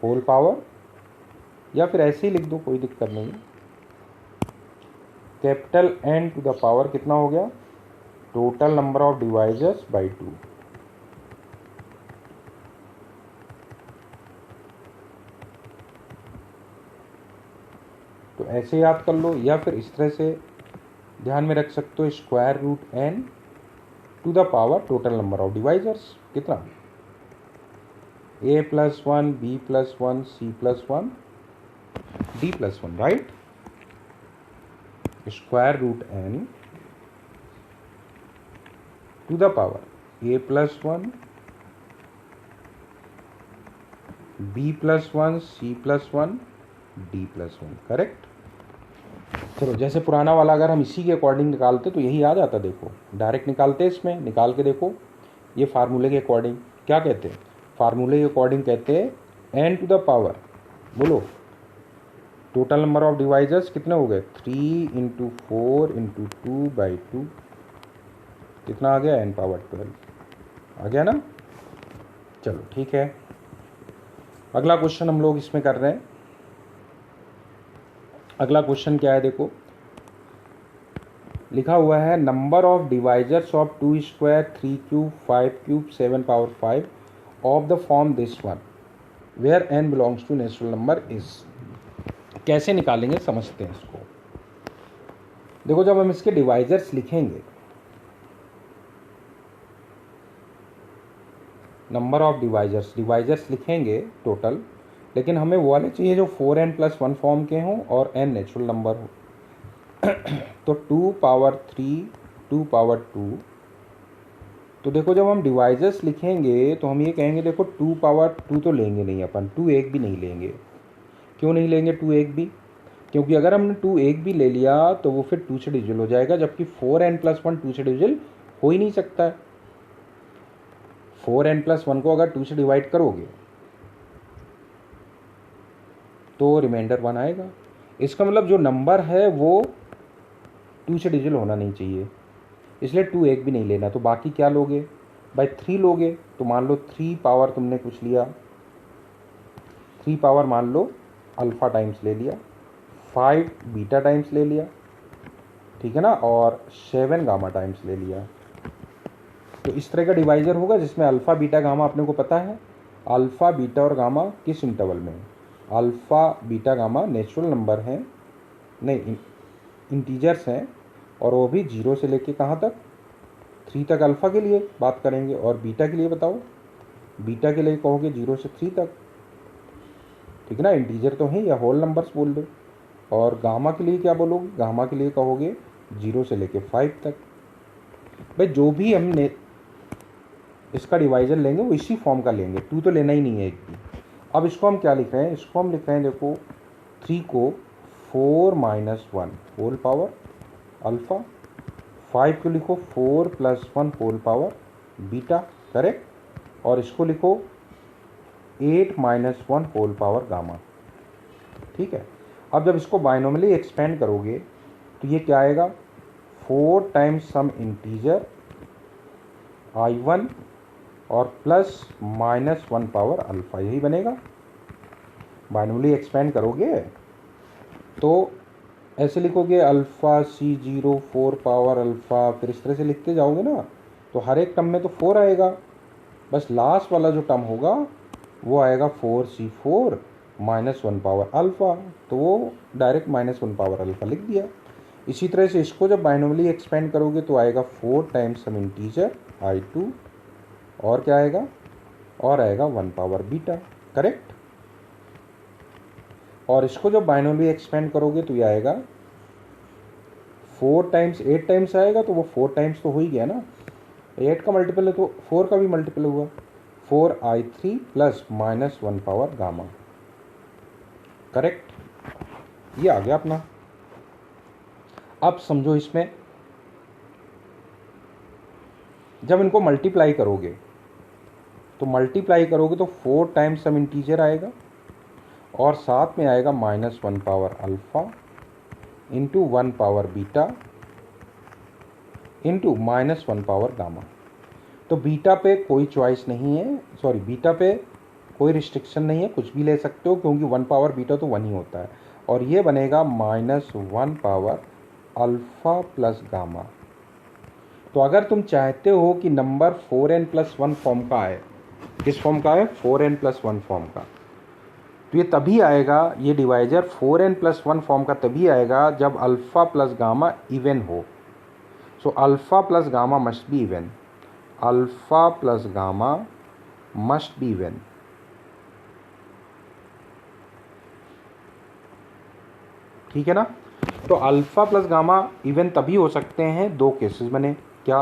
Whole power, या फिर ऐसे ही लिख दो, कोई दिक्कत नहीं। Capital N to the power कितना हो गया, total number of divisors by 2। तो ऐसे याद कर लो, या फिर इस तरह से ध्यान में रख सकते हो, square root n to the power total number of divisors कितना, a plus 1 b plus 1 c plus 1 d plus 1, right. Square root n to the power a plus 1 b plus 1 c plus 1 d plus 1, correct. चलो जैसे पुराना वाला अगर हम इसी के according निकालते तो यही आ जाता, देखो डायरेक्ट निकालते इसमें, निकाल के देखो ये फार्मूले के अकॉर्डिंग क्या कहते हैं, फार्मूले के अकॉर्डिंग कहते हैं n टू द पावर, बोलो टोटल नंबर ऑफ डिवाइजर्स कितने हो गए, 3 इंटू 4 इंटू 2 बाई 2, कितना आ गया, n पावर 12 आ गया ना। चलो ठीक है, अगला क्वेश्चन हम लोग इसमें कर रहे हैं। अगला क्वेश्चन क्या है, देखो लिखा हुआ है number of divisors of 2 square 3 cube 5 cube 7 power 5 of the form this one where n belongs to natural number is. कैसे निकालेंगे समझते हैं इसको। देखो जब हम इसके डिवाइजर्स लिखेंगे, नंबर ऑफ डिवाइजर्स लिखेंगे टोटल, लेकिन हमें वो वाले चाहिए जो 4n प्लस 1 फॉर्म के हों और n नेचुरल नंबर हो। तो 2 पावर 3 2 पावर 2, तो देखो जब हम डिवाइजर्स लिखेंगे तो हम ये कहेंगे, देखो 2 पावर 2 तो लेंगे नहीं अपन, 2 एक भी नहीं लेंगे। क्यों नहीं लेंगे 2 एक भी, क्योंकि अगर हमने 2 एक भी ले लिया तो वो फिर 2 से डिविजिबल हो जाएगा, जबकि 4n प्लस 1 2 से डिविजिबल हो ही नहीं सकता है। 4n प्लस 1 को अगर 2 से डिवाइड करोगे तो रिमाइंडर 1 आएगा। इसका मतलब जो नंबर है वो 2 से डिविजिबल होना नहीं चाहिए, इसलिए 2 एक भी नहीं लेना। तो बाकी क्या लोगे भाई, 3 लोगे। तो मान लो 3 पावर तुमने कुछ लिया, 3 पावर मान लो अल्फ़ा टाइम्स ले लिया, 5 बीटा टाइम्स ले लिया, ठीक है ना, और 7 गामा टाइम्स ले लिया। तो इस तरह का डिवाइजर होगा जिसमें अल्फ़ा बीटा गामा अपने को पता है। अल्फ़ा बीटा और गामा किस इंटरवल में, alpha beta gamma natural number हैं, नहीं इंटीजर्स हैं, और वो भी 0 से लेके कहाँ तक, 3 तक अल्फ़ा के लिए बात करेंगे। और बीटा के लिए बताओ, बीटा के लिए कहोगे 0 से 3 तक, ठीक है ना, इंटीजर तो है या होल नंबर्स बोल दो। और गामा के लिए क्या बोलोगे, गामा के लिए कहोगे 0 से लेके 5 तक। भाई जो भी हमने इसका डिवाइजर लेंगे वो इसी फॉर्म का लेंगे, 2 तो लेना ही नहीं है एक भी। अब इसको हम क्या लिख रहे हैं, इसको हम लिख रहे हैं, देखो 3 को 4 माइनस 1 होल पावर अल्फ़ा, 5 को लिखो 4 plus 1 whole power beta, correct. और इसको लिखो 8 माइनस 1 होल पावर गामा, ठीक है। अब जब इसको बाइनोमियली एक्सपेंड करोगे तो ये क्या आएगा, 4 टाइम्स सम इंटीजर I1 और प्लस माइनस 1 पावर अल्फ़ा, यही बनेगा। बाइनोमियली एक्सपेंड करोगे तो ऐसे लिखोगे अल्फ़ा C0 4 पावर अल्फ़ा, फिर इस तरह से लिखते जाओगे ना, तो हर एक टर्म में तो 4 आएगा, बस लास्ट वाला जो टर्म होगा वो आएगा 4C4 माइनस 1 पावर अल्फ़ा, तो वो डायरेक्ट माइनस 1 पावर अल्फ़ा लिख दिया। इसी तरह से इसको जब बाइनोमियली एक्सपेंड करोगे तो आएगा 4 टाइम्स सम इंटीजर I2, और क्या आएगा, और आएगा 1 पावर बीटा, करेक्ट। और इसको जब बाइनोमियली एक्सपेंड करोगे तो ये आएगा 4 टाइम्स 8 टाइम्स आएगा, तो वो 4 टाइम्स तो हो ही गया ना, 8 का मल्टीपल है तो 4 का भी मल्टीपल हुआ, 4I3 plus minus 1 power gamma, correct. ये आ गया अपना। अब समझो इसमें जब इनको मल्टीप्लाई करोगे तो 4 टाइम्स सम इंटीजर आएगा और साथ में आएगा minus 1 power alpha into 1 power beta into minus 1 power gamma. तो बीटा पे कोई चॉइस नहीं है, सॉरी बीटा पे कोई रिस्ट्रिक्शन नहीं है, कुछ भी ले सकते हो, क्योंकि 1 पावर बीटा तो 1 ही होता है। और ये बनेगा minus 1 power alpha plus gamma. तो तो अगर तुम चाहते हो कि नंबर 4n+1 फॉर्म का आए, किस फॉर्म का है, 4n+1 फॉर्म का, तो ये तभी आएगा, ये डिवाइजर 4n+1 फॉर्म का तभी आएगा जब अल्फ़ा प्लस गामा इवन हो। सो alpha plus gamma must be even, alpha plus gamma must be even. ठीक है ना। तो अल्फ़ा प्लस गामा इवन तभी हो सकते हैं, दो केसेस बने। क्या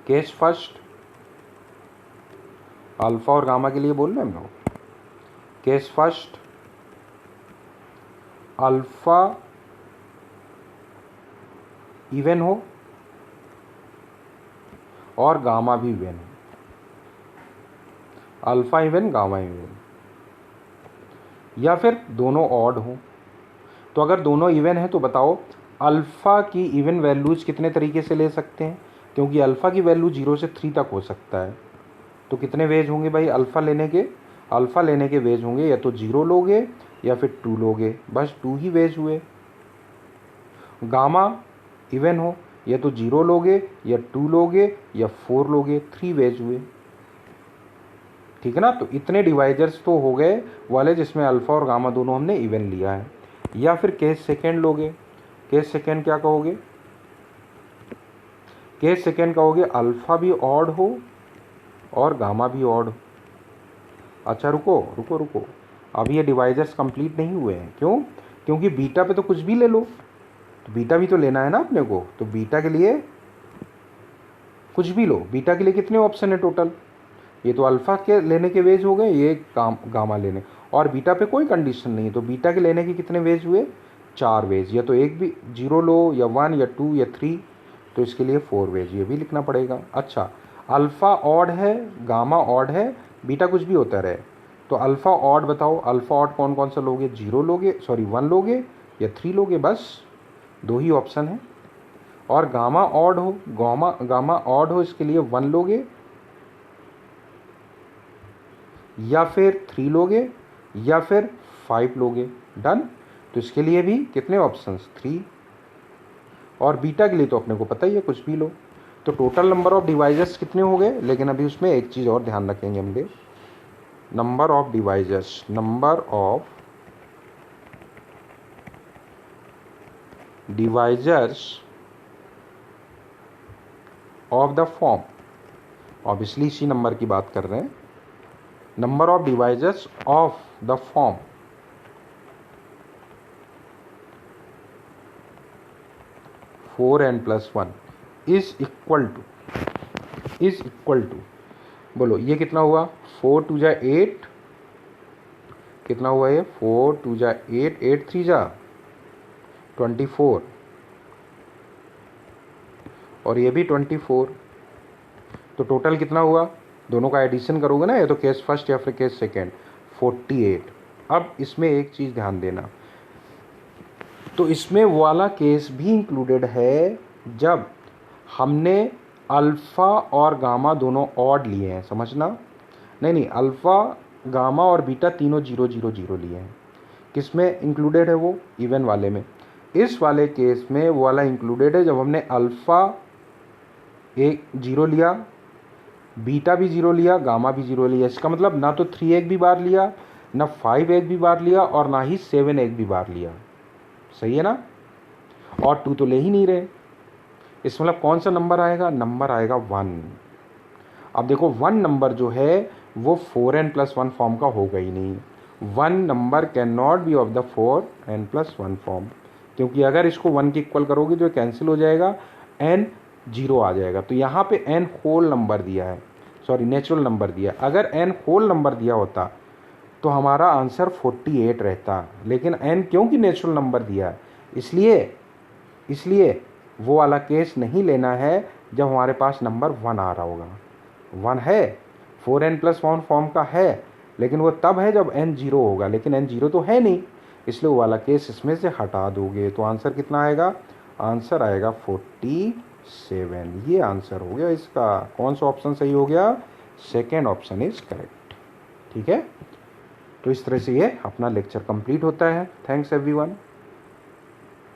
केस फर्स्ट, अल्फ़ा और गामा के लिए बोल रहे हैं हम लोग। केस फर्स्ट, अल्फ़ा इवन हो और गामा भी इवन हो, अल्फ़ा इवन गामा इवन, या फिर दोनों ऑड हो। तो अगर दोनों इवन है तो बताओ अल्फ़ा की इवन वैल्यूज़ कितने तरीके से ले सकते हैं, क्योंकि अल्फ़ा की वैल्यू 0 से 3 तक हो सकता है। तो कितने वेज होंगे भाई अल्फ़ा लेने के, अल्फ़ा लेने के वेज होंगे या तो 0 लोगे या फिर 2 लोगे, बस 2 ही वेज हुए। गामा इवन हो या तो 0 लोगे या 2 लोगे या 4 लोगे, 3 वेज हुए। ठीक है ना। तो इतने डिवाइजर्स तो हो गए वाले जिसमें अल्फ़ा और गामा दोनों हमने इवन लिया है। या फिर केस सेकेंड लोगे, केस सेकेंड क्या कहोगे, केस सेकेंड कहोगे अल्फ़ा भी ऑड हो और गामा भी ऑड हो। अच्छा रुको रुको रुको, अभी ये डिवाइजर्स कंप्लीट नहीं हुए हैं। क्यों, क्योंकि बीटा पे तो कुछ भी ले लो, तो बीटा भी तो लेना है ना अपने को। तो बीटा के लिए कुछ भी लो, बीटा के लिए कितने ऑप्शन है टोटल, ये तो अल्फ़ा के लेने के वेज हो गए, ये गामा लेने, और बीटा पे कोई कंडीशन नहीं है। तो बीटा के लेने के कितने वेज हुए, 4 वेज, या तो एक भी 0 लो या 1 या 2 या 3, तो इसके लिए 4 वेज, ये भी लिखना पड़ेगा। अच्छा अल्फ़ा ऑड है, गामा ऑड है, बीटा कुछ भी होता रहे, तो अल्फ़ा ऑड बताओ, अल्फ़ा ऑड कौन कौन सा लोगे, 0 लोगे, सॉरी 1 लोगे या 3 लोगे, बस 2 ही ऑप्शन है। और गामा ऑड हो, गामा ऑड हो, इसके लिए 1 लोगे या फिर 3 लोगे या फिर 5 लोगे, डन। तो इसके लिए भी कितने ऑप्शंस, 3। और बीटा के लिए तो अपने को पता ही है, कुछ भी लो। तो टोटल नंबर ऑफ डिवाइजर्स कितने हो गए, लेकिन अभी उसमें एक चीज़ और ध्यान रखेंगे हम लोग, number of divisors, number of divisors of the form, obviously इसी नंबर की बात कर रहे हैं, number of divisors of the form 4n+1 is equal to, बोलो ये कितना हुआ, 4 2 जा 8, कितना हुआ ये, 4 2 जा 8, 8 3 जा 24, और ये भी 24, तो टोटल कितना हुआ, दोनों का एडिशन करोगे ना, या तो केस फर्स्ट या फिर केस सेकेंड, 48। अब इसमें एक चीज़ ध्यान देना, तो इसमें वो वाला केस भी इंक्लूडेड है जब हमने अल्फ़ा और गामा दोनों ऑड लिए हैं, समझना, नहीं अल्फ़ा गामा और बीटा तीनों 0 0 0 लिए हैं। किस में इंक्लूडेड है वो, इवन वाले में। इस वाले केस में वो वाला इंक्लूडेड है जब हमने अल्फ़ा 0 लिया, बीटा भी 0 लिया, गामा भी 0 लिया। इसका मतलब ना तो 3 एक भी बार लिया, ना 5 एक भी बार लिया, और ना ही 7 एक भी बार लिया, सही है ना। और 2 तो ले ही नहीं रहे, इसमें मतलब कौन सा नंबर आएगा, नंबर आएगा 1। अब देखो 1 नंबर जो है वो 4n+1 फॉर्म का होगा ही नहीं, 1 number can not be of the 4n+1 form, क्योंकि अगर इसको 1 के इक्वल करोगे तो कैंसिल हो जाएगा, n 0 आ जाएगा। तो यहाँ पे n होल नंबर दिया है, सॉरी नेचुरल नंबर दिया, अगर n होल नंबर दिया होता तो हमारा आंसर 48 रहता, लेकिन n क्योंकि नेचुरल नंबर दिया है, इसलिए वो वाला केस नहीं लेना है जब हमारे पास नंबर 1 आ रहा होगा। 1 है, 4n+1 फॉर्म का है, लेकिन वो तब है जब n 0 होगा, लेकिन n 0 तो है नहीं, इसलिए वो वाला केस इसमें से हटा दोगे। तो आंसर कितना आएगा, आंसर आएगा 47। ये आंसर हो गया इसका। कौन सा ऑप्शन सही हो गया, सेकेंड ऑप्शन इज करेक्ट। ठीक है, तो इस तरह से ये अपना लेक्चर कंप्लीट होता है। Thanks everyone.